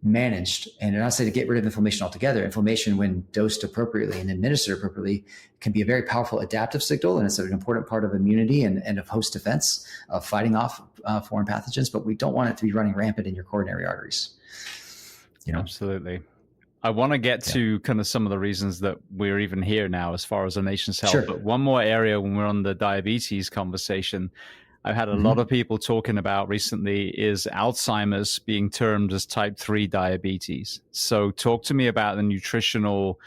managed. And not say to get rid of inflammation altogether. Inflammation, when dosed appropriately and administered appropriately, can be a very powerful adaptive signal, and it's an important part of immunity and of host defense, of fighting off foreign pathogens. But we don't want it to be running rampant in your coronary arteries. Absolutely. I want to get to kind of some of the reasons that we're even here now as far as our nation's health. Sure. But one more area when we're on the diabetes conversation, I've had a lot of people talking about recently is Alzheimer's being termed as type 3 diabetes. So talk to me about the nutritional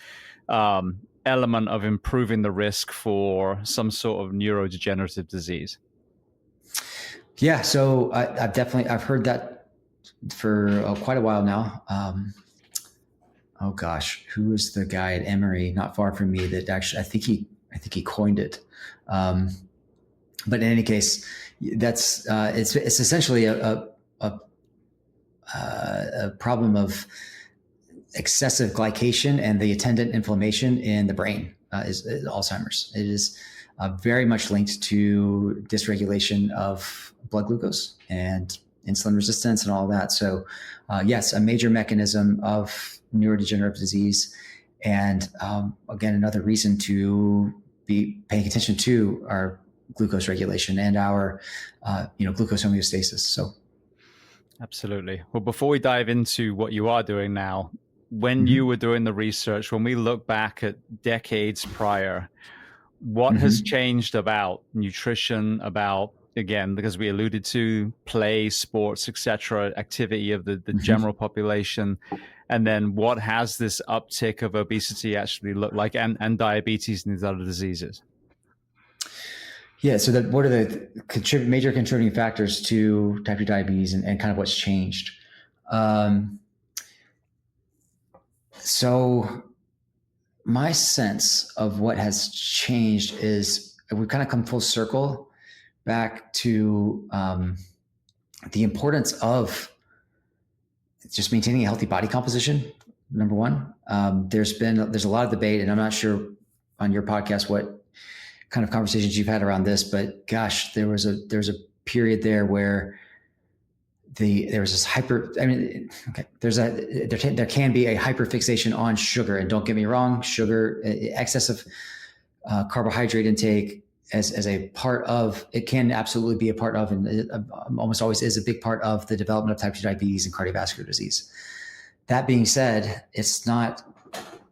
element of improving the risk for some sort of neurodegenerative disease. Yeah, so I've heard that for quite a while now. Oh gosh, who is the guy at Emory, not far from me, that actually I think he coined it. But in any case, that's it's essentially a problem of excessive glycation and the attendant inflammation in the brain is Alzheimer's. It is very much linked to dysregulation of blood glucose and insulin resistance and all that. So yes, a major mechanism of neurodegenerative disease. And again, another reason to be paying attention to our glucose regulation and our, glucose homeostasis. So. Absolutely. Well, before we dive into what you are doing now, when you were doing the research, when we look back at decades prior, what has changed about nutrition, about, again, because we alluded to play, sports, etc., activity of the general population, and then what has this uptick of obesity actually looked like, and diabetes and these other diseases? Yeah. So what are the major contributing factors to type 2 diabetes and kind of what's changed? So my sense of what has changed is we've kind of come full circle back to the importance of just maintaining a healthy body composition. Number one, there's a lot of debate, and I'm not sure on your podcast what kind of conversations you've had around this, but gosh, there was a period there where there was this there can be a hyperfixation on sugar, and don't get me wrong, sugar, excessive carbohydrate intake as a part of it can absolutely be a part of, and it almost always is a big part of the development of type 2 diabetes and cardiovascular disease. That being said, it's not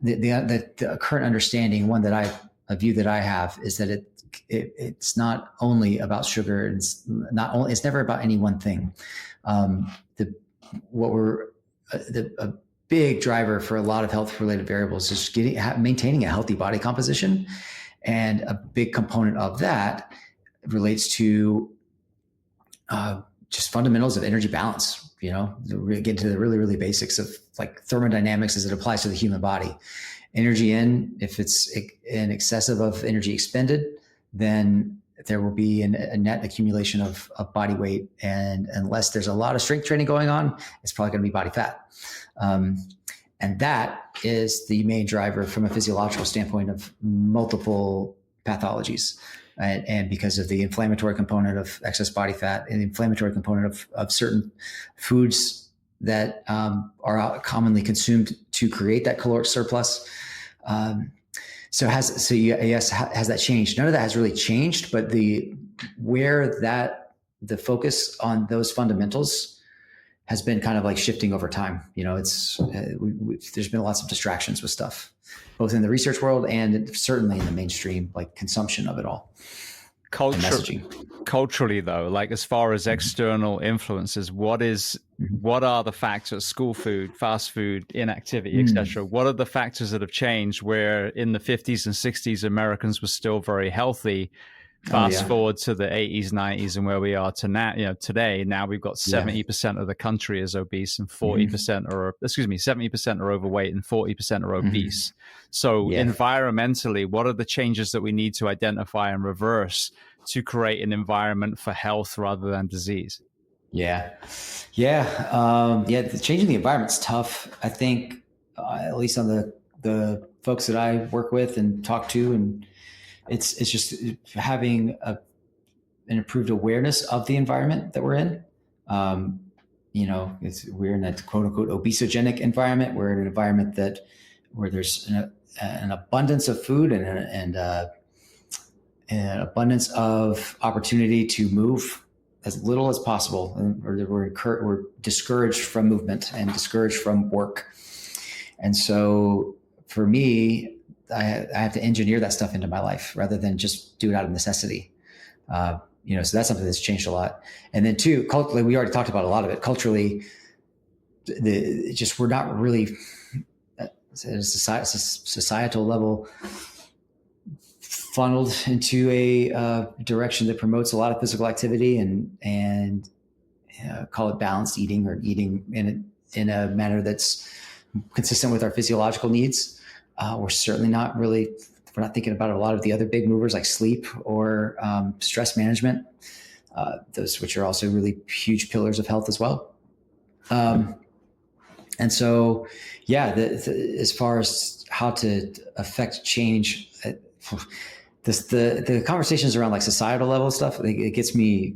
the current understanding, a view that I have, is that it's not only about sugar, and it's never about any one thing. A big driver for a lot of health related variables is maintaining a healthy body composition. And a big component of that relates to just fundamentals of energy balance. We get into the really, really basics of like thermodynamics as it applies to the human body. Energy if it's in excessive of energy expended, then there will be a net accumulation of body weight. And unless there's a lot of strength training going on, it's probably going to be body fat. And that is the main driver from a physiological standpoint of multiple pathologies. And because of the inflammatory component of excess body fat and the inflammatory component of certain foods that are commonly consumed to create that caloric surplus. Has that changed? None of that has really changed, but the focus on those fundamentals has been kind of like shifting over time. There's been lots of distractions with stuff, both in the research world and certainly in the mainstream, like consumption of it all. Culturally, though, like as far as external influences, what are the factors? School food, fast food, inactivity, etc. What are the factors that have changed? Where in the 50s and 60s, Americans were still very healthy. Fast forward to the 80s, 90s, and where we are to now, today, now we've got 70% of the country is obese and 70% are overweight and 40% are obese. So environmentally, what are the changes that we need to identify and reverse to create an environment for health rather than disease? Changing the environment's tough. I think, at least on the folks that I work with and talk to, and it's just having an improved awareness of the environment that we're in. We're in that quote unquote obesogenic environment. We're in an environment where there's an abundance of food and an abundance of opportunity to move as little as possible. We're discouraged from movement and discouraged from work. And so for me, I have to engineer that stuff into my life rather than just do it out of necessity. So that's something that's changed a lot. And then two, culturally, we already talked about a lot of it. Culturally, we're not really at a societal level funneled into a direction that promotes a lot of physical activity and call it balanced eating, or eating in a manner that's consistent with our physiological needs. We're certainly not really, we're not thinking about a lot of the other big movers like sleep or stress management, those which are also really huge pillars of health as well. And so, as far as how to affect change, the conversations around like societal level stuff, it gets me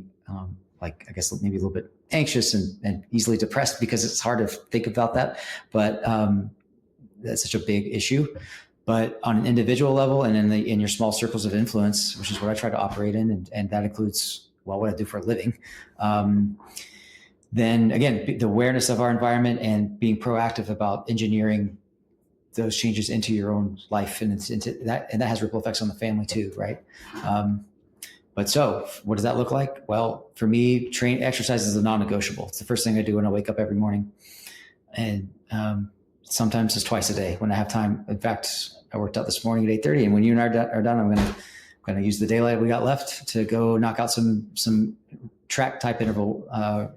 I guess maybe a little bit anxious and easily depressed because it's hard to think about that. But that's such a big issue. But on an individual level and in your small circles of influence, which is what I try to operate in, and that includes, well, what I do for a living, then again, the awareness of our environment and being proactive about engineering those changes into your own life, and it's into that, and that has ripple effects on the family too, right? But so what does that look like? Well, for me, exercise is a non-negotiable. It's the first thing I do when I wake up every morning. And sometimes it's twice a day when I have time. In fact, I worked out this morning at 8:30, and when you and I are done, I'm going to use the daylight we got left to go knock out some track type interval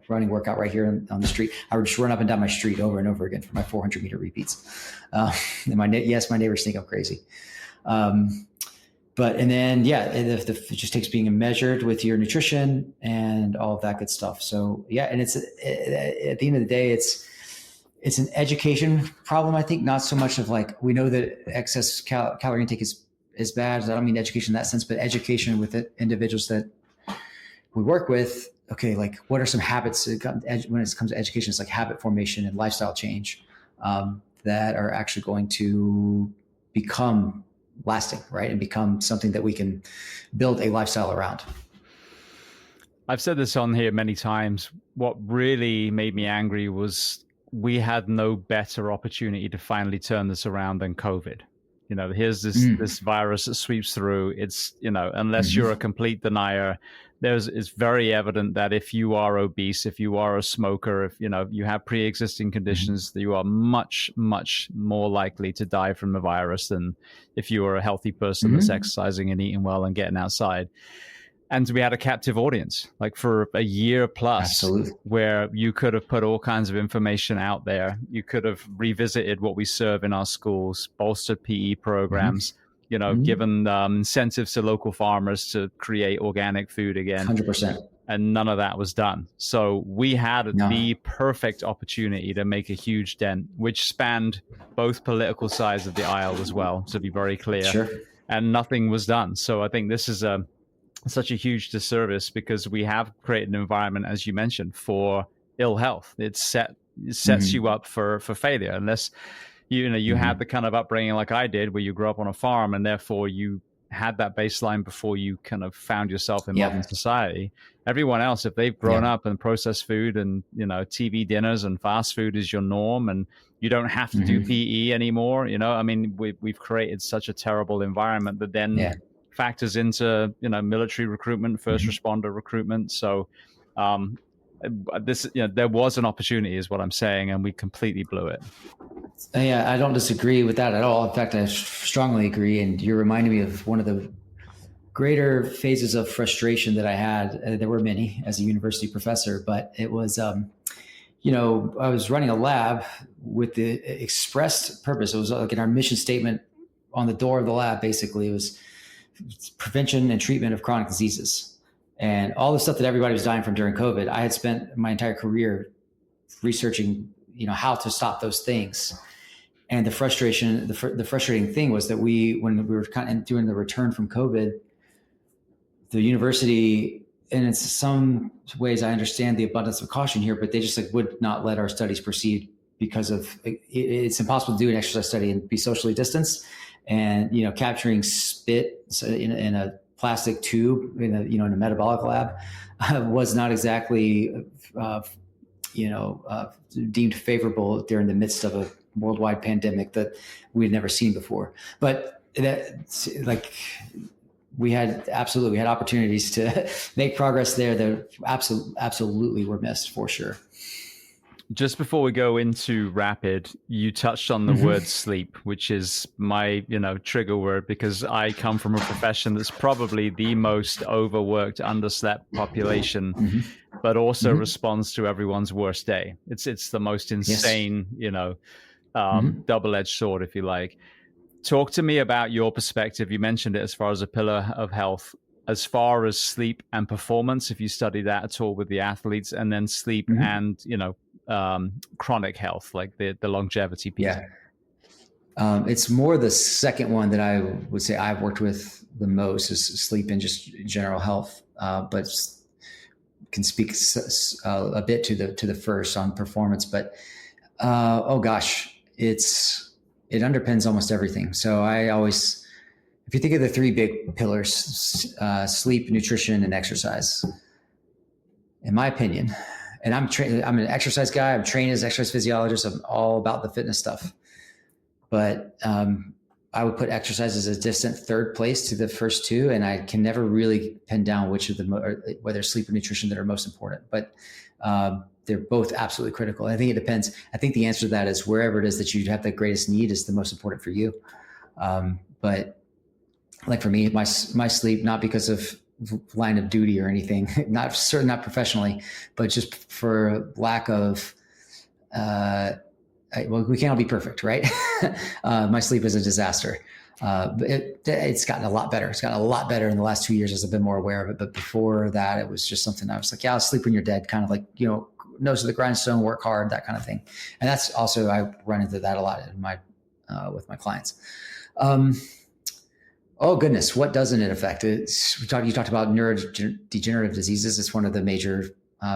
running workout right here on the street. I would just run up and down my street over and over again for my 400 meter repeats. And my neighbors think I'm crazy. And then, it just takes being measured with your nutrition and all of that good stuff. So yeah. And it's at the end of the day, it's an education problem. I think not so much of like, we know that excess calorie intake is bad. I don't mean education in that sense, but education with individuals that we work with. Okay. Like, what are some habits when it comes to education? It's like habit formation and lifestyle change that are actually going to become lasting, right? And become something that we can build a lifestyle around. I've said this on here many times. What really made me angry was we had no better opportunity to finally turn this around than COVID. Here's this virus that sweeps through. It's, unless you're a complete denier, it's very evident that if you are obese, if you are a smoker, if you have pre-existing conditions, that you are much, much more likely to die from the virus than if you are a healthy person that's exercising and eating well and getting outside. And we had a captive audience, like for a year plus. Absolutely. Where you could have put all kinds of information out there. You could have revisited what we serve in our schools, bolstered PE programs, given incentives to local farmers to create organic food again. 100%. And none of that was done. So we had the perfect opportunity to make a huge dent, which spanned both political sides of the aisle as well, to be very clear. Sure. And nothing was done. So I think this is such a huge disservice, because we have created an environment, as you mentioned, for ill health. It sets you up for failure, unless you had the kind of upbringing like I did, where you grew up on a farm and therefore you had that baseline before you kind of found yourself in modern society. Everyone else, if they've grown up in processed food and TV dinners and fast food is your norm, and you don't have to do PE anymore, I mean, we've created such a terrible environment that then factors into military recruitment, first responder recruitment. So there was an opportunity, is what I'm saying, and we completely blew it. Yeah, I don't disagree with that at all. In fact, I strongly agree. And you're reminding me of one of the greater phases of frustration that I had. There were many as a university professor, but it was, I was running a lab with the expressed purpose. It was like in our mission statement on the door of the lab. Basically, it was prevention and treatment of chronic diseases, and all the stuff that everybody was dying from during COVID. I had spent my entire career researching, how to stop those things. And the frustrating thing was that when we were kind of doing the return from COVID, the university, and in some ways I understand the abundance of caution here, but they just would not let our studies proceed because of it's impossible to do an exercise study and be socially distanced. And capturing spit in a plastic tube in a metabolic lab was not exactly deemed favorable during the midst of a worldwide pandemic that we had never seen before. But we had opportunities to make progress there that absolutely were missed, for sure. Just before we go into rapid, you touched on the word sleep, which is my, trigger word, because I come from a profession that's probably the most overworked, underslept population, but also responds to everyone's worst day. It's the most insane, double-edged sword, if you like. Talk to me about your perspective. You mentioned it as far as a pillar of health, as far as sleep and performance, if you study that at all with the athletes, and then sleep and, chronic health, like the longevity piece. It's more the second one that I would say I've worked with the most, is sleep and just general health, but can speak a bit to the first on performance. But it's it underpins almost everything. So I always, if you think of the three big pillars, sleep, nutrition, and exercise, in my opinion, and I'm an exercise guy. I'm trained as an exercise physiologist. I'm all about the fitness stuff, but I would put exercise as a distant third place to the first two, and I can never really pin down which of the whether sleep or nutrition that are most important. But they're both absolutely critical. I think it depends. I think the answer to that is wherever it is that you have the greatest need is the most important for you. But like for me, my sleep, not because of line of duty or anything, certainly not professionally, but just for lack of, we can't all be perfect, right? My sleep is a disaster. But it's gotten a lot better. It's gotten a lot better in the last 2 years as I've been more aware of it. But before that, it was just something I was like, yeah, I'll sleep when you're dead, kind of like, nose to the grindstone, work hard, that kind of thing. And that's also, I run into that a lot in with my clients. Oh goodness, what doesn't it affect? You talked about neurodegenerative diseases. It's one of the major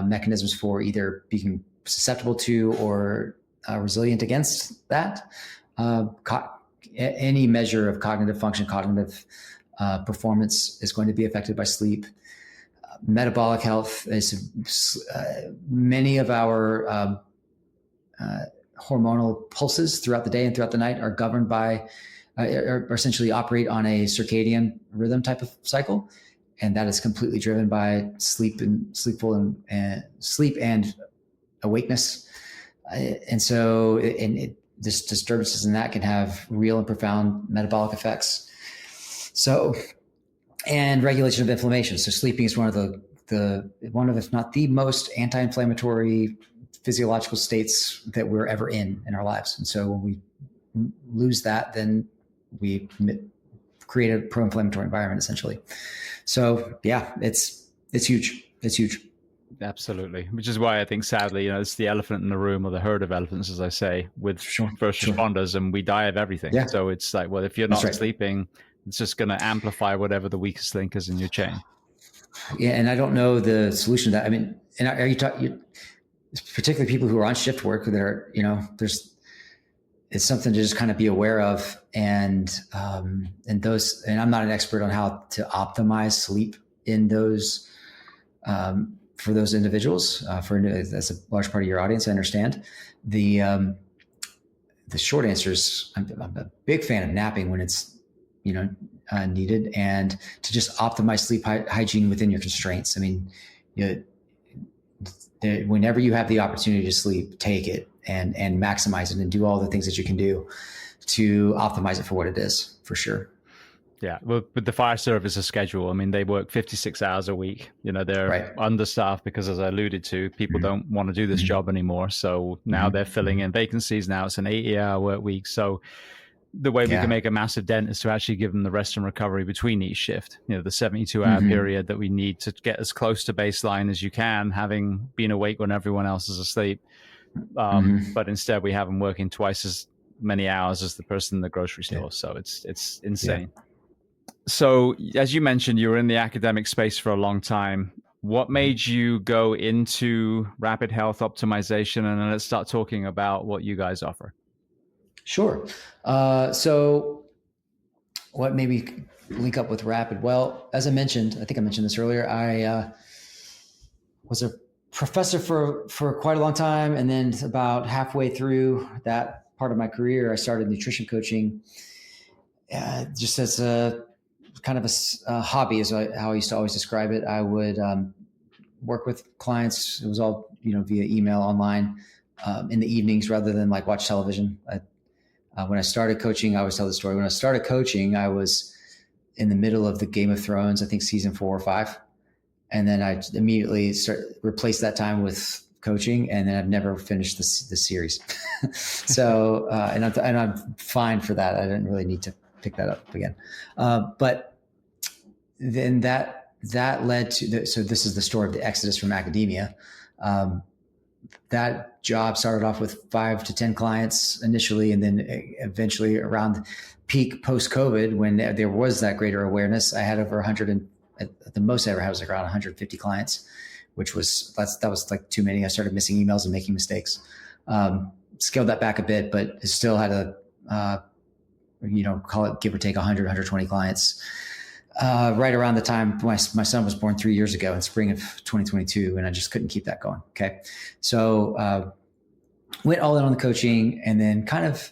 mechanisms for either being susceptible to or resilient against that. Any measure of cognitive function, cognitive performance is going to be affected by sleep. Metabolic health is many of our hormonal pulses throughout the day and throughout the night are governed by or essentially operate on a circadian rhythm type of cycle, and that is completely driven by sleep and awakeness. And so, this disturbances in that can have real and profound metabolic effects. So, and regulation of inflammation. So sleeping is one of if not the most anti-inflammatory physiological states that we're ever in our lives. And so when we lose that, then we create a pro-inflammatory environment essentially. So yeah, it's huge. It's huge. Absolutely. Which is why I think sadly, it's the elephant in the room, or the herd of elephants, as I say, with first responders, and we die of everything. Yeah. So it's like, well, if you're not sleeping, it's just going to amplify whatever the weakest link is in your chain. Yeah. And I don't know the solution to that. I mean, and are you talking, particularly people who are on shift work, that are, it's something to just kind of be aware of. And I'm not an expert on how to optimize sleep in those, for those individuals, that's a large part of your audience. I understand. The short answer is I'm a big fan of napping when it's, needed, and to just optimize sleep hygiene within your constraints. I mean, whenever you have the opportunity to sleep, take it and maximize it and do all the things that you can do to optimize it for what it is, for sure. Yeah, well, with the fire service schedule, I mean, they work 56 hours a week. They're understaffed because, as I alluded to, people don't want to do this job anymore. So now they're filling in vacancies. Now it's an 80-hour work week. So the way we can make a massive dent is to actually give them the rest and recovery between each shift. The 72-hour period that we need to get as close to baseline as you can, having been awake when everyone else is asleep. But instead, we have them working twice as many hours as the person in the grocery store. Yeah. So it's insane. Yeah. So as you mentioned, you were in the academic space for a long time. What made you go into rapid health optimization? And then let's start talking about what you guys offer. Sure. So what made me link up with rapid? Well, as I mentioned, I think I mentioned this earlier, I was a professor for quite a long time. And then about halfway through that part of my career, I started nutrition coaching, just as a kind of a hobby, is how I used to always describe it. I would work with clients. It was all, via email, online, in the evenings rather than like watch television. When I started coaching, I always tell the story. When I started coaching, I was in the middle of the Game of Thrones, I think season 4 or 5. And then I immediately replaced that time with coaching, and then I've never finished the series. So, and I'm fine for that. I didn't really need to pick that up again. But then that led to so this is the story of the exodus from academia. That job started off with 5 to 10 clients initially, and then eventually around peak post-COVID, when there was that greater awareness, I had over 100, at the most I ever had was like around 150 clients, which was that was like too many. I started missing emails and making mistakes. Scaled that back a bit, but it still had call it give or take 100, 120 clients, right around the time my son was born 3 years ago in spring of 2022. And I just couldn't keep that going. Okay. So, went all in on the coaching, and then kind of,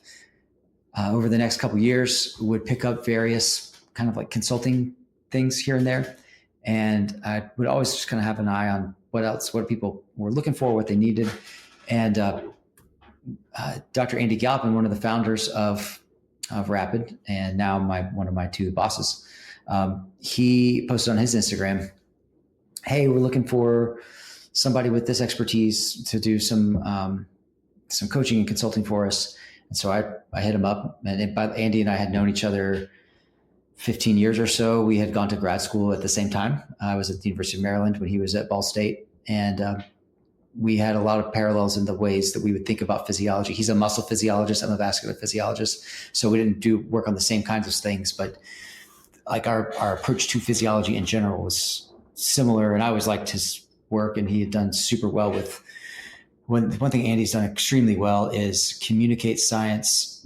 over the next couple of years would pick up various kind of like consulting things here and there. And I would always just kind of have an eye on what people were looking for, what they needed. And Dr. Andy Galpin, one of the founders of Rapid, and now one of my two bosses, he posted on his Instagram, "Hey, we're looking for somebody with this expertise to do some coaching and consulting for us." And so I hit him up, and Andy and I had known each other 15 years or so. We had gone to grad school at the same time. I was at the University of Maryland when he was at Ball State. And we had a lot of parallels in the ways that we would think about physiology. He's a muscle physiologist. I'm a vascular physiologist. So we didn't do work on the same kinds of things, but like our approach to physiology in general was similar. And I always liked his work, and he had done super well with one thing Andy's done extremely well is communicate science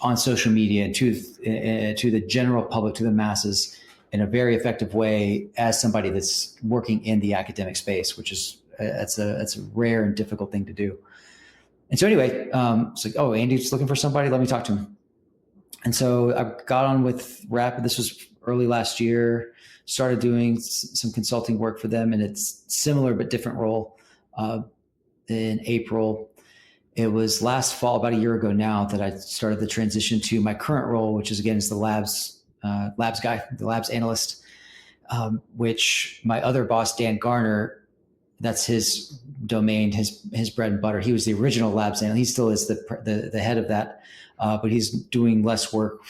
on social media and to the general public, to the masses, in a very effective way as somebody that's working in the academic space, which is it's a rare and difficult thing to do. And so anyway, it's like, oh, Andy's looking for somebody. Let me talk to him. And so I got on with Rapid. This was early last year. Started doing some consulting work for them, and it's similar but different role. In April. It was last fall, about a year ago now, that I started the transition to my current role, which is again is the labs guy, the labs analyst, which my other boss, Dan Garner, that's his domain, his bread and butter. He was the original labs analyst. He still is the head of that, but he's doing less work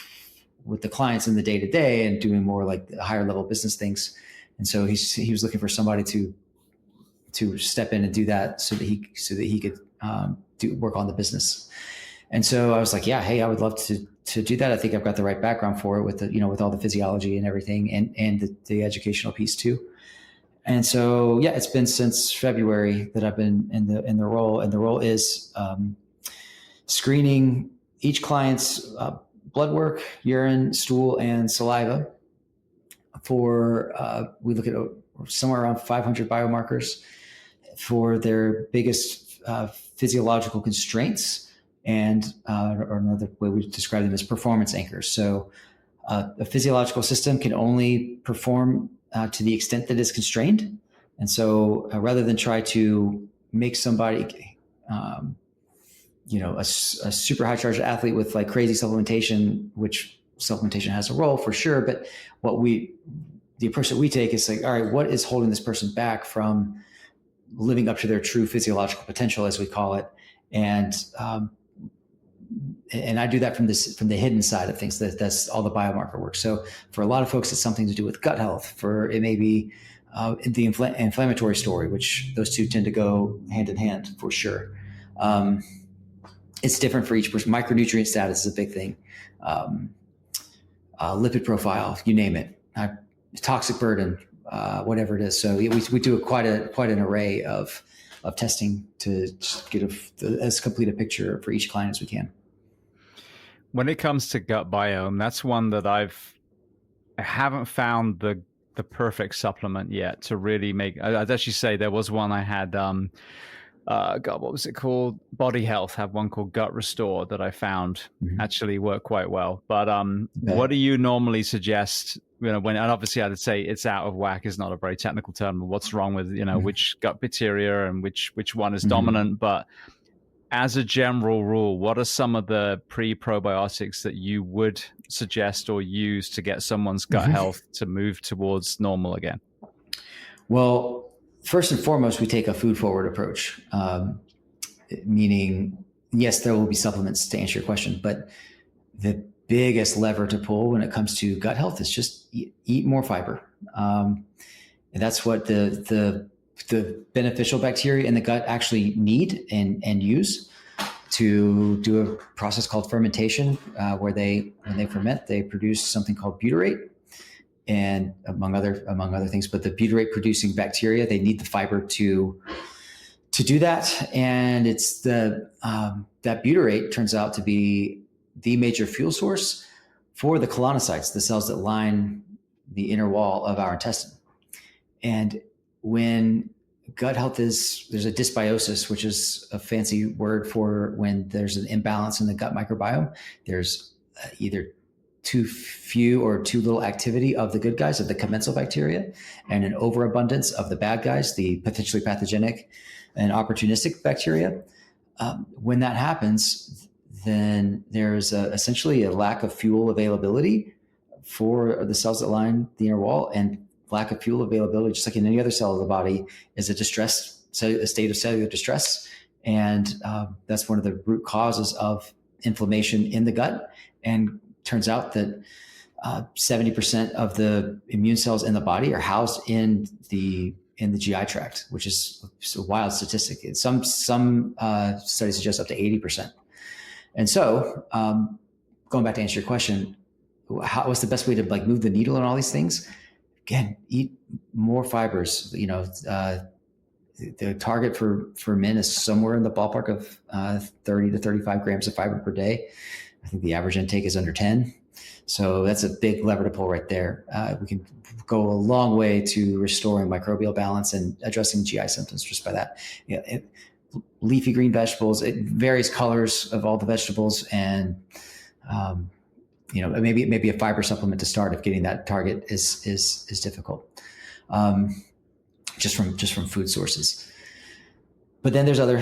with the clients in the day to day and doing more like the higher level business things. And so he was looking for somebody to step in and do that so that he could work on the business. And so I was like, yeah, hey, I would love to do that. I think I've got the right background for it with with all the physiology and everything, and the educational piece too. And so, yeah, it's been since February that I've been in the role, and the role is screening each client's blood work, urine, stool, and saliva for, we look at somewhere around 500 biomarkers for their biggest physiological constraints, and or another way we describe them as performance anchors. So a physiological system can only perform to the extent that it's constrained. And so rather than try to make somebody, a super high charge athlete with like crazy supplementation, which supplementation has a role for sure, but the approach that we take is like, all right, what is holding this person back from living up to their true physiological potential, as we call it? And I do that from the hidden side of things. That's all the biomarker work. So for a lot of folks, it's something to do with gut health. For it may be the inflammatory story, which those two tend to go hand in hand for sure. It's different for each person. Micronutrient status is a big thing. Lipid profile, you name it. Toxic burden, whatever it is. So we do quite an array of testing to get as complete a picture for each client as we can. When it comes to gut biome, that's one that I haven't found the perfect supplement yet to really make. I'd actually say there was one I had. God, what was it called? Body Health had one called Gut Restore that I found actually worked quite well. But what do you normally suggest? And obviously I'd say it's out of whack is not a very technical term. What's wrong with which gut bacteria and which one is dominant? But as a general rule, what are some of the pre-probiotics that you would suggest or use to get someone's gut health to move towards normal again? Well, first and foremost, we take a food forward approach, meaning, yes, there will be supplements to answer your question, but the biggest lever to pull when it comes to gut health is just eat more fiber. And that's what the beneficial bacteria in the gut actually need and use to do a process called fermentation, where when they ferment, they produce something called butyrate, and among other things. But the butyrate producing bacteria, they need the fiber to do that. And it's that butyrate turns out to be the major fuel source for the colonocytes, the cells that line the inner wall of our intestine. And when gut health there's a dysbiosis, which is a fancy word for when there's an imbalance in the gut microbiome. There's either too few or too little activity of the good guys, of the commensal bacteria, and an overabundance of the bad guys, the potentially pathogenic and opportunistic bacteria. When that happens, then there's essentially a lack of fuel availability for the cells that line the inner wall, and lack of fuel availability, just like in any other cell of the body, is a state of cellular distress. And that's one of the root causes of inflammation in the gut. And turns out that 70% of the immune cells in the body are housed in the GI tract, which is a wild statistic. Some studies suggest up to 80%. And so, going back to answer your question, what's the best way to like move the needle on all these things? Again, eat more fibers. The target for men is somewhere in the ballpark of 30 to 35 grams of fiber per day. I think the average intake is under 10. So that's a big lever to pull right there. We can go a long way to restoring microbial balance and addressing GI symptoms just by that. Leafy green vegetables, various colors of all the vegetables, and maybe a fiber supplement to start if getting that target is difficult, just from food sources. But then there's other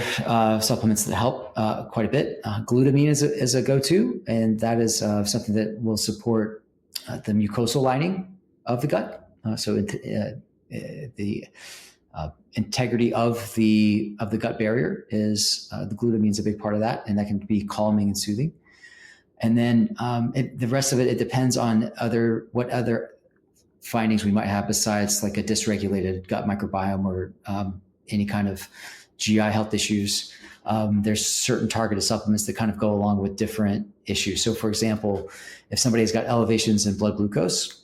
supplements that help quite a bit. Glutamine is a go-to, and that is something that will support the mucosal lining of the gut. So the integrity of the gut barrier is the glutamine is a big part of that, and that can be calming and soothing. And then the rest of it depends on what other findings we might have besides like a dysregulated gut microbiome or any kind of GI health issues. There's certain targeted supplements that kind of go along with different issues. So for example, if somebody has got elevations in blood glucose,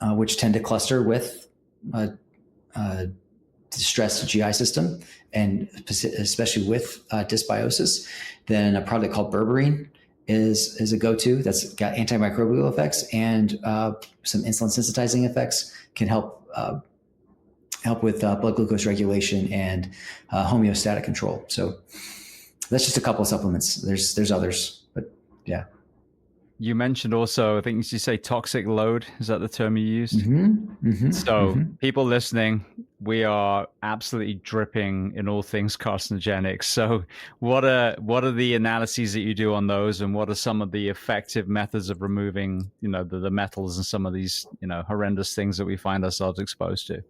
which tend to cluster with a distressed GI system, and especially with dysbiosis, then a product called berberine is a go-to. That's got antimicrobial effects and some insulin sensitizing effects, can help with blood glucose regulation and homeostatic control. So that's just a couple of supplements. There's others, but yeah. You mentioned also, I think you say toxic load. Is that the term you used? Mm-hmm, mm-hmm, so people listening, we are absolutely dripping in all things carcinogenic. So what are the analyses that you do on those, and what are some of the effective methods of removing, the metals and some of these, horrendous things that we find ourselves exposed to?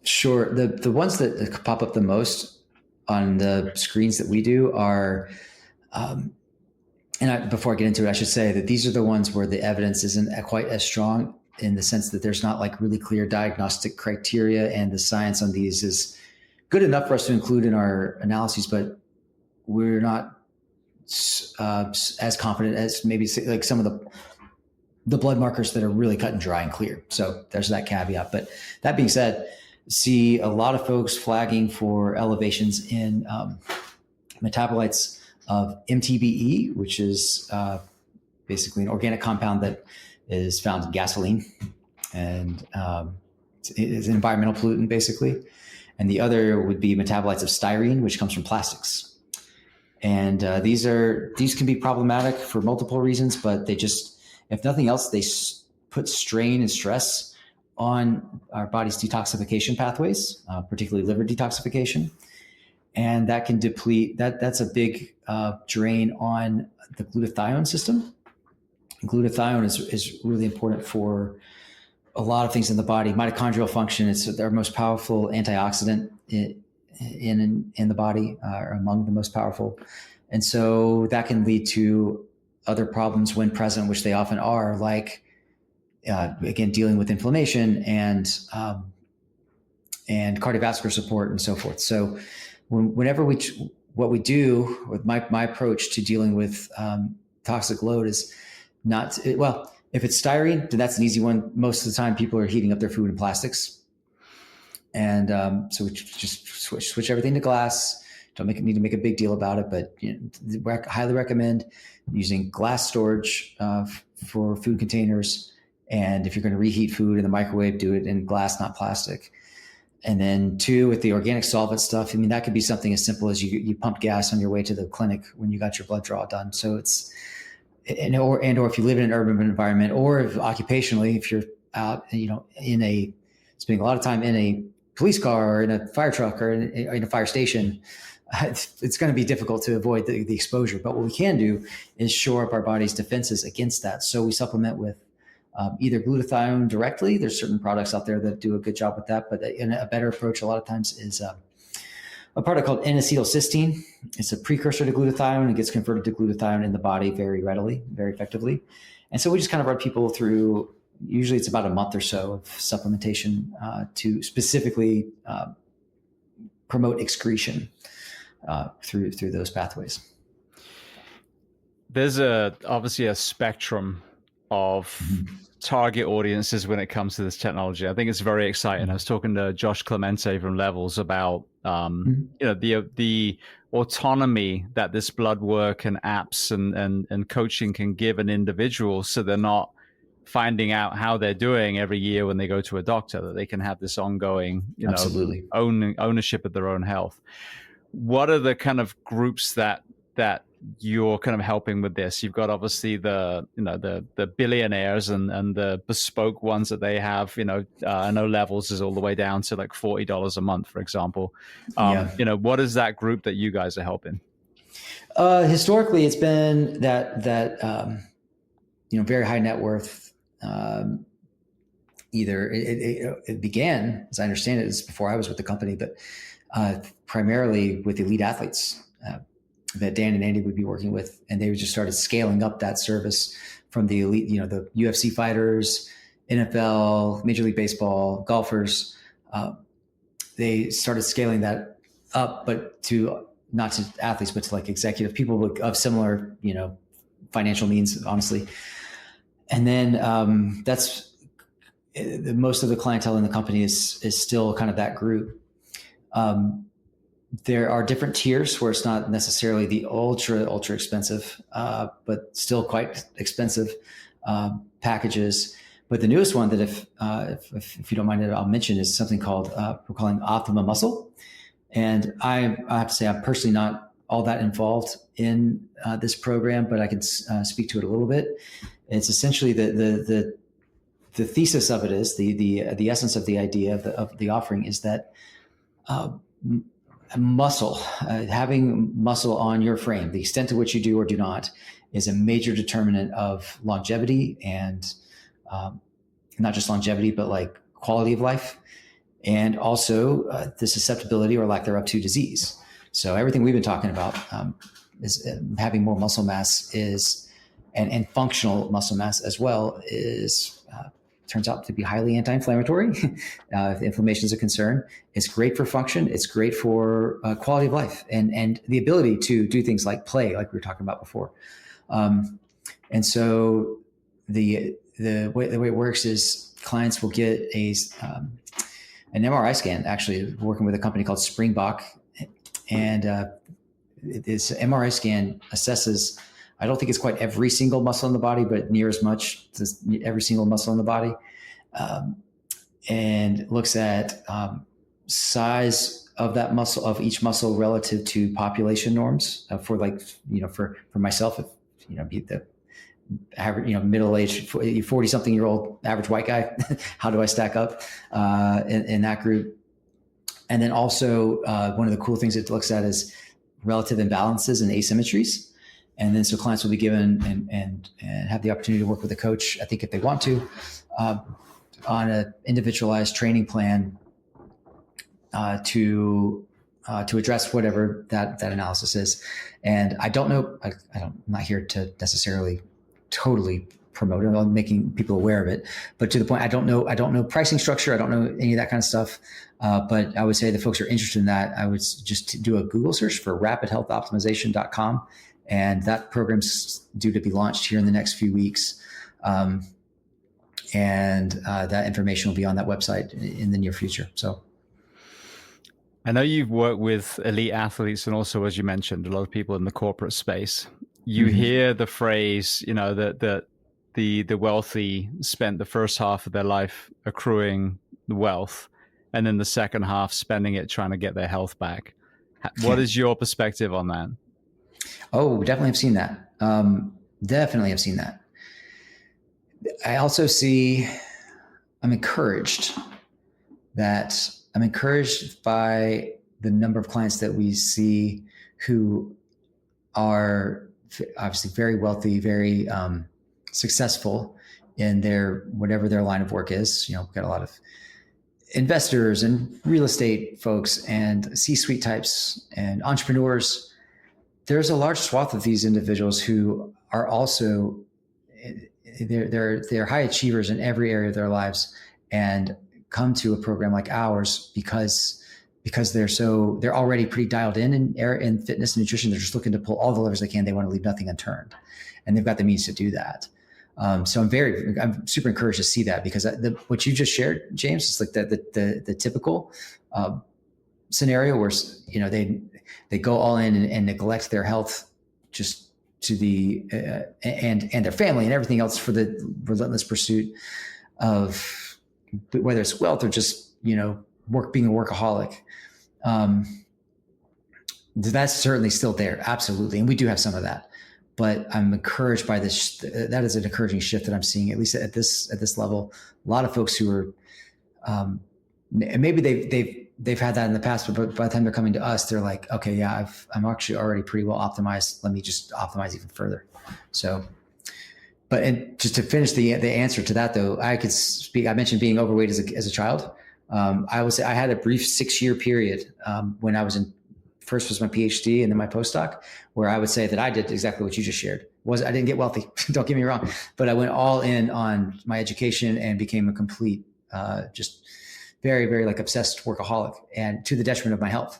Sure. The ones that pop up the most on the screens that we do are, before I get into it, I should say that these are the ones where the evidence isn't quite as strong, in the sense that there's not like really clear diagnostic criteria, and the science on these is good enough for us to include in our analyses, but we're not as confident as maybe like some of the blood markers that are really cut and dry and clear. So there's that caveat. But that being said, see a lot of folks flagging for elevations in metabolites of MTBE, which is basically an organic compound that is found in gasoline, and it's an environmental pollutant basically. And the other would be metabolites of styrene, which comes from plastics. And these can be problematic for multiple reasons, but they just, if nothing else, they put strain and stress on our body's detoxification pathways, particularly liver detoxification. And that can deplete, that's a big drain on the glutathione system. Glutathione is really important for a lot of things in the body. Mitochondrial function, it's our most powerful antioxidant in the body, or among the most powerful. And so that can lead to other problems when present, which they often are, like, again, dealing with inflammation and cardiovascular support and so forth. So whenever what we do with my approach to dealing with toxic load is not, if it's styrene, then that's an easy one. Most of the time people are heating up their food in plastics. And so we just switch everything to glass, need to make a big deal about it, but highly recommend using glass storage for food containers. And if you're going to reheat food in the microwave, do it in glass, not plastic. And then 2, with the organic solvent stuff, I mean, that could be something as simple as you pump gas on your way to the clinic when you got your blood draw done. So it's, or if you live in an urban environment, or if occupationally, if you're out, spending a lot of time in a police car or in a fire truck or in a fire station, it's going to be difficult to avoid the exposure. But what we can do is shore up our body's defenses against that. So we supplement with either glutathione directly. There's certain products out there that do a good job with that, but a better approach a lot of times is a product called N-acetylcysteine. It's a precursor to glutathione. It gets converted to glutathione in the body very readily, very effectively. And so we just kind of run people through, usually it's about a month or so of supplementation to specifically promote excretion through those pathways. There's obviously a spectrum of target audiences when it comes to this technology. I think it's very exciting. I was talking to Josh Clemente from Levels about the autonomy that this blood work and apps and coaching can give an individual, so they're not finding out how they're doing every year when they go to a doctor, that they can have this ongoing Absolutely. ownership of their own health. What are the kind of groups that you're kind of helping with this? You've got obviously the billionaires and the bespoke ones that they have. I know Levels is all the way down to like $40 a month, for example. What is that group that you guys are helping? Historically, it's been that very high net worth. Either it began, as I understand it, is before I was with the company, but primarily with elite athletes that Dan and Andy would be working with, and they just started scaling up that service from the elite, the UFC fighters, NFL, Major League Baseball, golfers. They started scaling that up, but not to athletes, but to like executive people of similar, financial means, honestly. And then that's most of the clientele in the company is still kind of that group. There are different tiers where it's not necessarily the ultra expensive, but still quite expensive packages. But the newest one that if you don't mind, I'll mention is something called we're calling Optima Muscle. And I have to say I'm personally not all that involved in this program, but I can speak to it a little bit. It's essentially the thesis of it is the essence of the idea of the offering is that muscle, having muscle on your frame, the extent to which you do or do not, is a major determinant of longevity, and not just longevity, but like quality of life, and also the susceptibility or lack thereof to disease. So everything we've been talking about is having more muscle mass and functional muscle mass as well turns out to be highly anti-inflammatory. If inflammation is a concern, it's great for function. It's great for quality of life and the ability to do things like play, like we were talking about before. And so the way it works is clients will get an MRI scan, actually working with a company called Springbok. And this MRI scan assesses, I don't think it's quite every single muscle in the body, but near as much as every single muscle in the body, and looks at size of that muscle, of each muscle relative to population norms. For myself, be the average, middle-aged 40-something-year-old average white guy, how do I stack up in that group? And then also one of the cool things it looks at is relative imbalances and asymmetries. And then so clients will be given and have the opportunity to work with a coach, I think if they want to, on an individualized training plan to address whatever that analysis is. And I don't know, I'm not here to necessarily totally promote it. I'm making people aware of it, but to the point, I don't know pricing structure. I don't know any of that kind of stuff. But I would say the folks who are interested in that, I would just do a Google search for rapidhealthoptimization.com. And that program's due to be launched here in the next few weeks. And that information will be on that website in the near future. So I know you've worked with elite athletes and also, as you mentioned, a lot of people in the corporate space. You hear the phrase, that the wealthy spent the first half of their life accruing the wealth, and then the second half spending it trying to get their health back. What is your perspective on that? Oh, definitely have seen that. Definitely have seen that. I also see, I'm encouraged by the number of clients that we see who are obviously very wealthy, very successful in their whatever their line of work is. We've got a lot of investors and real estate folks and C-suite types and entrepreneurs. There's a large swath of these individuals who are also they're high achievers in every area of their lives and come to a program like ours because they're already pretty dialed in fitness and nutrition. They're just looking to pull all the levers they can. They want to leave nothing unturned, and they've got the means to do that. So I'm super encouraged to see that, because what you just shared, James, is like the typical scenario where they go all in and neglect their health just to the and their family and everything else for the relentless pursuit of whether it's wealth or just being a workaholic. That's certainly still there, absolutely, and we do have some of that. But I'm encouraged by this. That is an encouraging shift that I'm seeing, at least at this level. A lot of folks who are maybe they've had that in the past, but by the time they're coming to us, they're like, okay, yeah, I'm actually already pretty well optimized. Let me just optimize even further. So, and just to finish the answer to that, though, I could speak. I mentioned being overweight as a child. I would say I had a brief 6-year period when I was first was my PhD and then my postdoc, where I would say that I did exactly what you just shared. I didn't get wealthy, don't get me wrong, but I went all in on my education and became a complete, just very, very obsessed workaholic, and to the detriment of my health.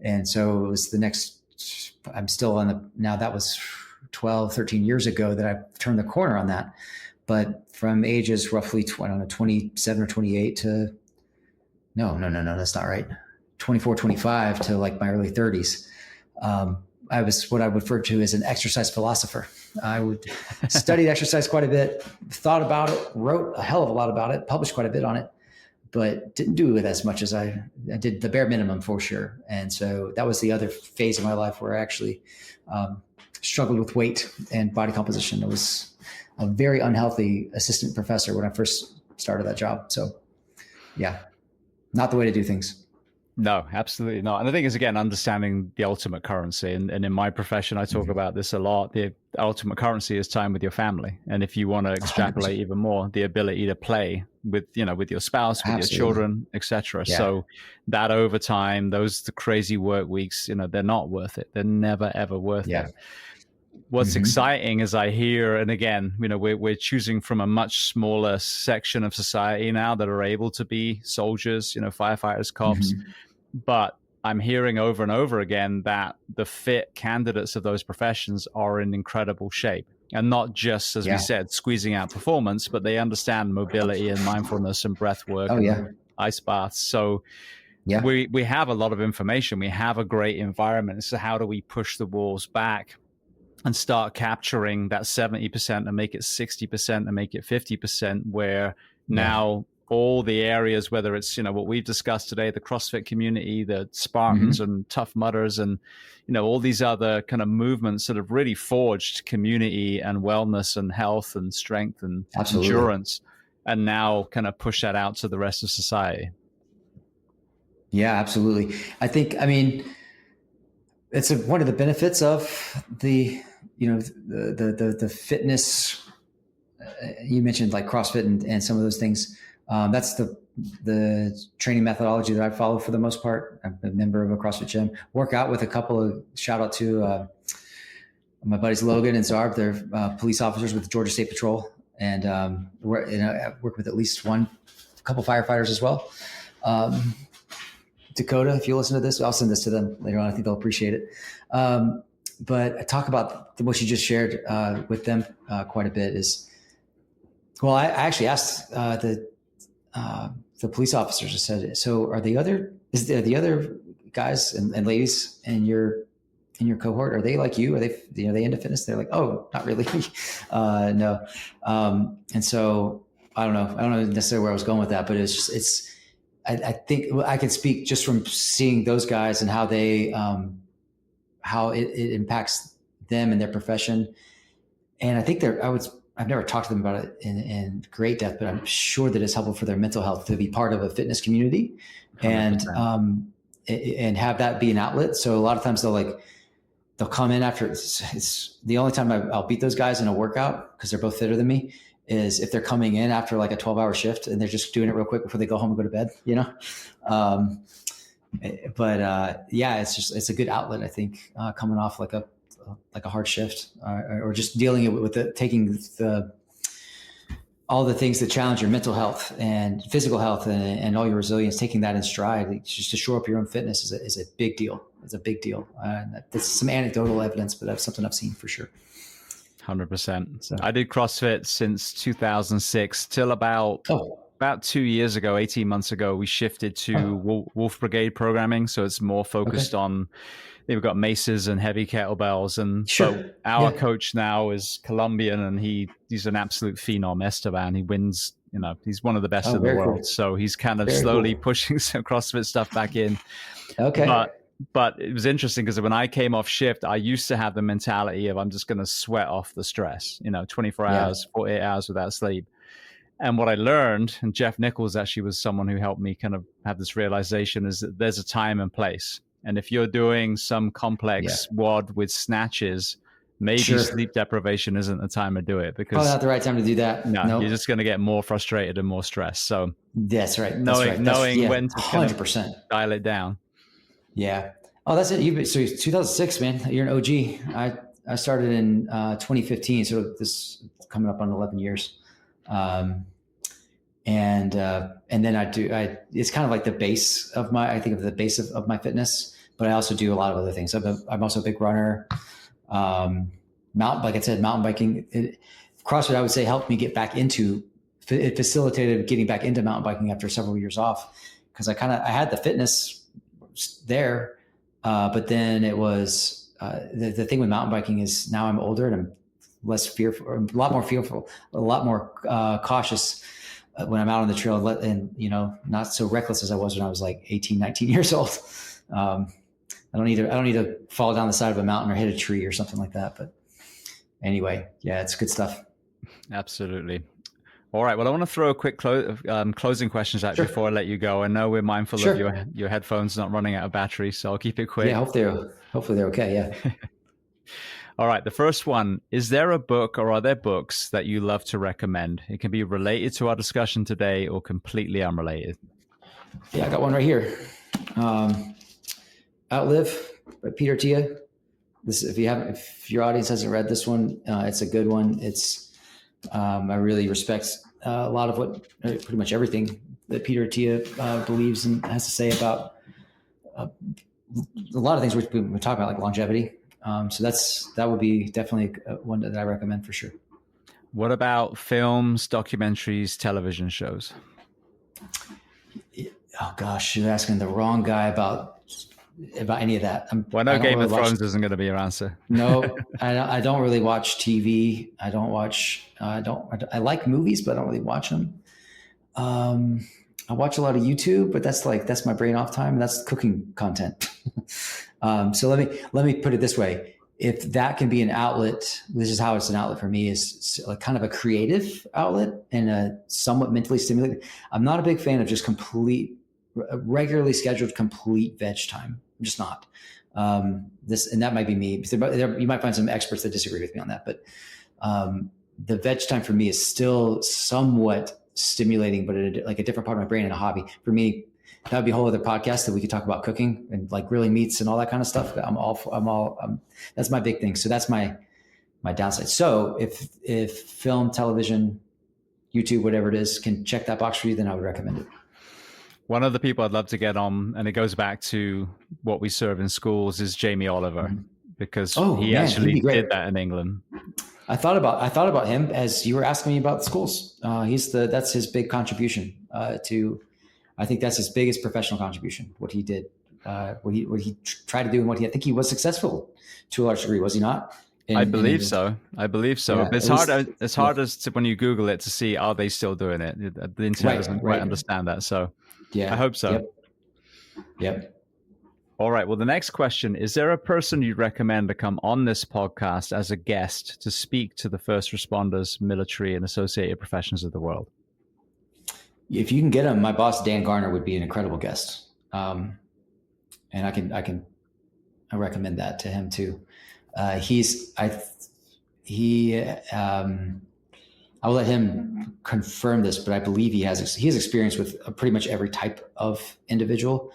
And so it was I'm still now that was 12, 13 years ago that I turned the corner on that. But from ages roughly, 27 or 28 to, no, that's not right. 24, 25 to my early 30s. I was what I would refer to as an exercise philosopher. I would studied exercise quite a bit, thought about it, wrote a hell of a lot about it, published quite a bit on it, but didn't do it as much as I did the bare minimum, for sure. And so that was the other phase of my life where I actually struggled with weight and body composition. I was a very unhealthy assistant professor when I first started that job. So yeah, not the way to do things. No, absolutely not. And I think it's, again, understanding the ultimate currency. And in my profession, I talk about this a lot. The ultimate currency is time with your family. And if you want to extrapolate 100%. Even more, the ability to play with your spouse, with your children, etc. Yeah. So that overtime, the crazy work weeks, they're not worth it. They're never, ever worth it. What's exciting is I hear, and again, we're choosing from a much smaller section of society now that are able to be soldiers, firefighters, cops. But I'm hearing over and over again that the fit candidates of those professions are in incredible shape. And not just, as we said, squeezing out performance, but they understand mobility and mindfulness and breath work and ice baths. So we have a lot of information. We have a great environment. So how do we push the walls back and start capturing that 70% and make it 60% and make it 50%, where now all the areas, whether it's, what we've discussed today, the CrossFit community, the Spartans and Tough Mudders, and, all these other kind of movements that have really forged community and wellness and health and strength and endurance, and now kind of push that out to the rest of society. Yeah, absolutely. It's one of the benefits of the fitness. You mentioned CrossFit and some of those things. That's the training methodology that I follow for the most part. I'm a member of a CrossFit gym. Work out with a couple of, shout out to my buddies Logan and Zarb. They're police officers with the Georgia State Patrol, and I work with at least a couple firefighters as well. Dakota, if you listen to this, I'll send this to them later on. I think they'll appreciate it. But I talk about what you just shared with them quite a bit. I actually asked the police officers. I said, "So are the other guys and ladies in your cohort, are they like you? Are they, they into fitness? They're like, oh, not really. No. And so I don't know necessarily where I was going with that, but I think I can speak just from seeing those guys and how they, how it impacts them and their profession. And I think I've never talked to them about it in great depth, but I'm sure that it's helpful for their mental health to be part of a fitness community 100%. And have that be an outlet. So a lot of times they'll come in after it's the only time I'll beat those guys in a workout, because they're both fitter than me, is if they're coming in after like a 12-hour shift and they're just doing it real quick before they go home and go to bed, it's a good outlet, I think, coming off like a hard shift, or just dealing with taking all the things that challenge your mental health and physical health and all your resilience, taking that in stride, just to shore up your own fitness is a big deal. It's a big deal. That's some anecdotal evidence, but that's something I've seen for sure. 100%. So, I did CrossFit since 2006 till about 2 years ago, 18 months ago, we shifted to Wolf Brigade programming. So it's more focused on, we've got maces and heavy kettlebells. And so our coach now is Colombian, and he's an absolute phenom, Esteban. He wins, he's one of the best in the world. Cool. So he's kind of slowly pushing some CrossFit stuff back in. Okay. But it was interesting because when I came off shift, I used to have the mentality of I'm just going to sweat off the stress, 24 hours, 48 hours without sleep. And what I learned, and Jeff Nichols actually was someone who helped me kind of have this realization, is that there's a time and place. And if you're doing some complex WOD with snatches, maybe sleep deprivation isn't the time to do it, because probably not the right time to do that. No, you're just going to get more frustrated and more stressed. So that's right. Knowing when to 100% dial it down. Yeah. Oh, that's it. So 2006, man, you're an OG. I started in 2015. So this is coming up on 11 years. And then it's kind of like the base of my fitness, but I also do a lot of other things. I'm also a big runner. Like I said, mountain biking, CrossFit, I would say, helped me get back into, it facilitated getting back into mountain biking after several years off. Cause I had the fitness there. But then it was, the thing with mountain biking is now I'm older and I'm less fearful, or a lot more fearful, a lot more cautious when I'm out on the trail, and not so reckless as I was when I was like 18, 19 years old. I don't need to fall down the side of a mountain or hit a tree or something like that. But anyway, it's good stuff. Absolutely. All right. Well, I want to throw a quick closing questions out before I let you go. I know we're mindful of your headphones not running out of battery, so I'll keep it quick. Yeah, hopefully they're okay. Yeah. All right. The first one, is there a book or are there books that you love to recommend? It can be related to our discussion today or completely unrelated. Yeah, I got one right here. Outlive by Peter Tia. This, if your audience hasn't read this one, it's a good one. I really respect a lot of pretty much everything that Peter Tia believes and has to say about a lot of things we talk about, like longevity. So that would be definitely one that I recommend for sure. What about films, documentaries, television shows? Oh gosh, you're asking the wrong guy about any of that. Well, I know Game of Thrones isn't going to be your answer. No, I don't really watch TV. I like movies, but I don't really watch them. I watch a lot of YouTube, but that's my brain off time. And that's cooking content. So let me put it this way. If that can be an outlet, this is how it's an outlet for me, is like kind of a creative outlet and a somewhat mentally stimulating. I'm not a big fan of just regularly scheduled complete veg time. I'm just not. And that might be me. You might find some experts that disagree with me on that, but the veg time for me is still somewhat stimulating, but like a different part of my brain and a hobby. For me, that would be a whole other podcast that we could talk about cooking and like grilling meats and all that kind of stuff. That's my big thing. So that's my downside. So if film, television, YouTube, whatever it is, can check that box for you, then I would recommend it. One of the people I'd love to get on, and it goes back to what we serve in schools, is Jamie Oliver, because he actually did that in England. I thought about him as you were asking me about the schools. That's his big contribution I think that's his biggest professional contribution, what he did what he tried to do, and what I think he was successful to a large degree, was he not? I believe so. I believe so. Yeah, But it's at least, hard. It's hard as to when you Google it to see, are they still doing it? The internet doesn't quite understand that. So I hope so. Yep. All right. Well, the next question, is there a person you'd recommend to come on this podcast as a guest to speak to the first responders, military, and associated professions of the world? If you can get him, my boss, Dan Garner, would be an incredible guest. And I recommend that to him too. I will let him confirm this, but I believe he has experience with pretty much every type of individual.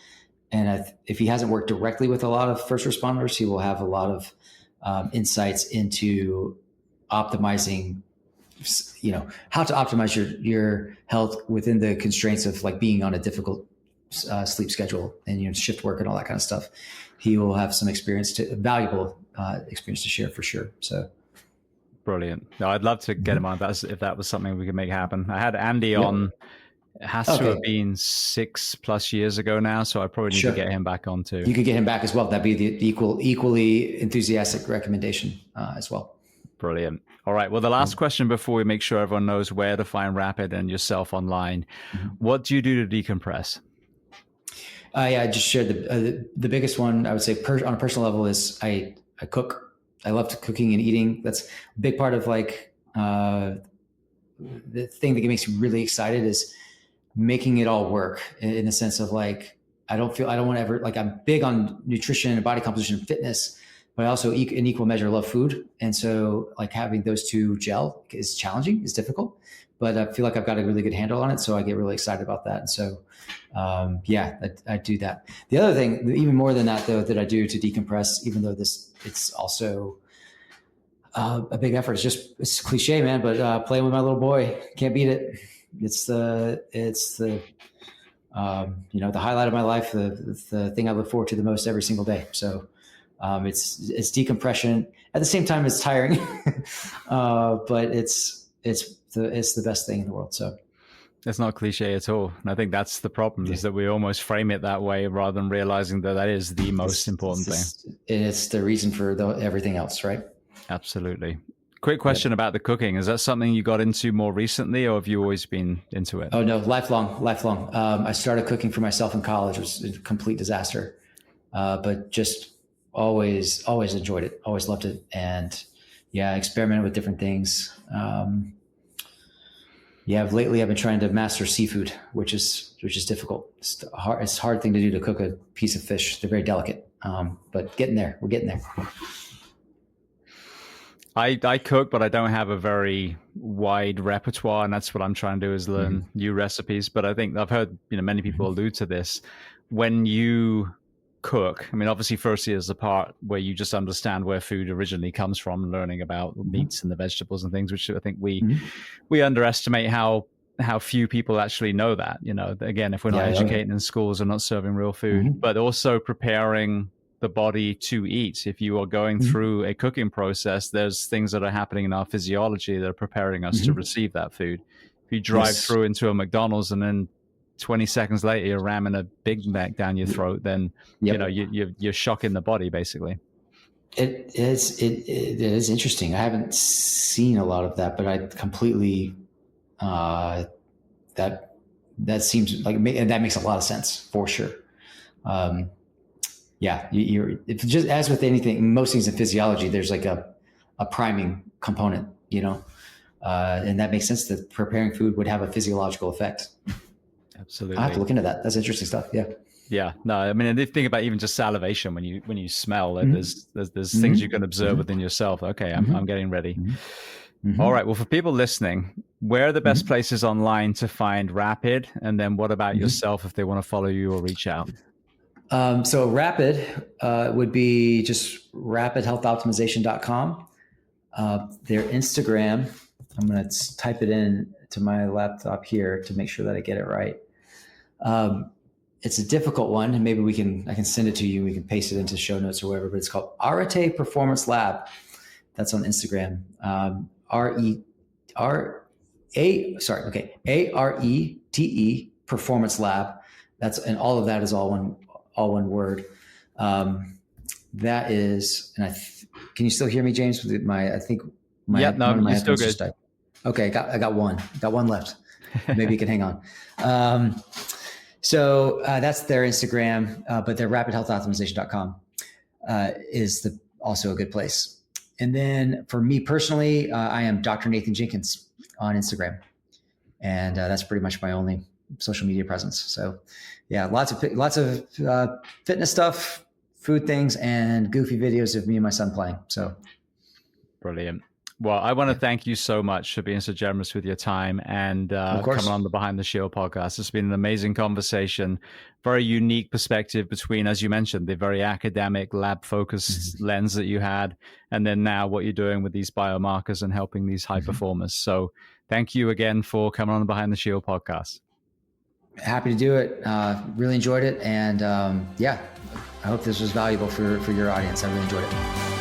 And if he hasn't worked directly with a lot of first responders, he will have a lot of insights into optimizing, how to optimize your health within the constraints of like being on a difficult sleep schedule and shift work and all that kind of stuff. He will have some valuable experience to share for sure. So brilliant. No, I'd love to get him on if that was something we could make happen. I had Andy on. It has to have been 6+ years ago now, so I probably need to get him back on too. You could get him back as well. That'd be the equally enthusiastic recommendation as well. Brilliant. All right. Well, the last question before we make sure everyone knows where to find Rapid and yourself online. What do you do to decompress? I just shared the biggest one I would say on a personal level is I cook. I love cooking and eating. That's a big part of like the thing that makes me really excited is making it all work in the sense of like, I don't want to ever, like I'm big on nutrition and body composition and fitness, but I also in equal measure love food. And so like having those two gel is challenging, is difficult, but I feel like I've got a really good handle on it. So I get really excited about that. And so, I do that. The other thing, even more than that though, that I do to decompress, even though it's also a big effort. It's cliche, man, but playing with my little boy, can't beat it. It's the highlight of my life, the thing I look forward to the most every single day. So it's decompression. At the same time, it's tiring, but it's the best thing in the world. So it's not cliche at all. And I think that's the problem is that we almost frame it that way rather than realizing that is the most important thing. It's the reason for everything else, right? Absolutely. Quick question about the cooking. Is that something you got into more recently or have you always been into it? Oh, no, lifelong. I started cooking for myself in college. It was a complete disaster, but just always enjoyed it, always loved it. And experimented with different things. Lately I've been trying to master seafood, which is difficult. It's a hard thing to do to cook a piece of fish. They're very delicate, but we're getting there. I cook, but I don't have a very wide repertoire, and that's what I'm trying to do is learn new recipes. But I think I've heard many people allude to this. When you cook, I mean, obviously, firstly, there's the part where you just understand where food originally comes from, learning about meats and the vegetables and things, which I think we underestimate how few people actually know that. Again, if we're not educating in schools or not serving real food, but also preparing the body to eat. If you are going through a cooking process, there's things that are happening in our physiology that are preparing us to receive that food. If you drive through into a McDonald's and then 20 seconds later you're ramming a Big Mac down your throat, then you're shocking the body basically. It is interesting. I haven't seen a lot of that, but I completely that seems like that makes a lot of sense for sure. If just as with anything, most things in physiology, there's like a priming component, and that makes sense that preparing food would have a physiological effect. Absolutely. I have to look into that. That's interesting stuff. Yeah. Yeah. No, I mean, and if you think about even just salivation, when you smell, there's things you can observe within yourself. Okay, I'm getting ready. All right. Well, for people listening, where are the best places online to find Rapid? And then what about yourself if they want to follow you or reach out? So Rapid would be just rapidhealthoptimization.com. Their Instagram, I'm going to type it in to my laptop here to make sure that I get it right. It's a difficult one, and maybe I can send it to you. We can paste it into show notes or whatever, but it's called Arete Performance Lab. That's on Instagram. ARETE Performance Lab. And all of that is all all one word. That is, and can you still hear me, James? With I think my yep, no, one of my you're still headphones good. just died. Okay, I got one left. Maybe you can hang on. So that's their Instagram, but their rapidhealthoptimization.com is also a good place. And then for me personally, I am Dr. Nathan Jenkins on Instagram, and that's pretty much my only social media presence. So yeah, lots of fitness stuff, food things, and goofy videos of me and my son playing. So brilliant. Well, I want to thank you so much for being so generous with your time and coming on the Behind the Shield podcast. It's been an amazing conversation, very unique perspective between, as you mentioned, the very academic, lab-focused lens that you had, and then now what you're doing with these biomarkers and helping these high performers. So thank you again for coming on the Behind the Shield podcast. Happy to do it. Really enjoyed it. And I hope this was valuable for your audience. I really enjoyed it.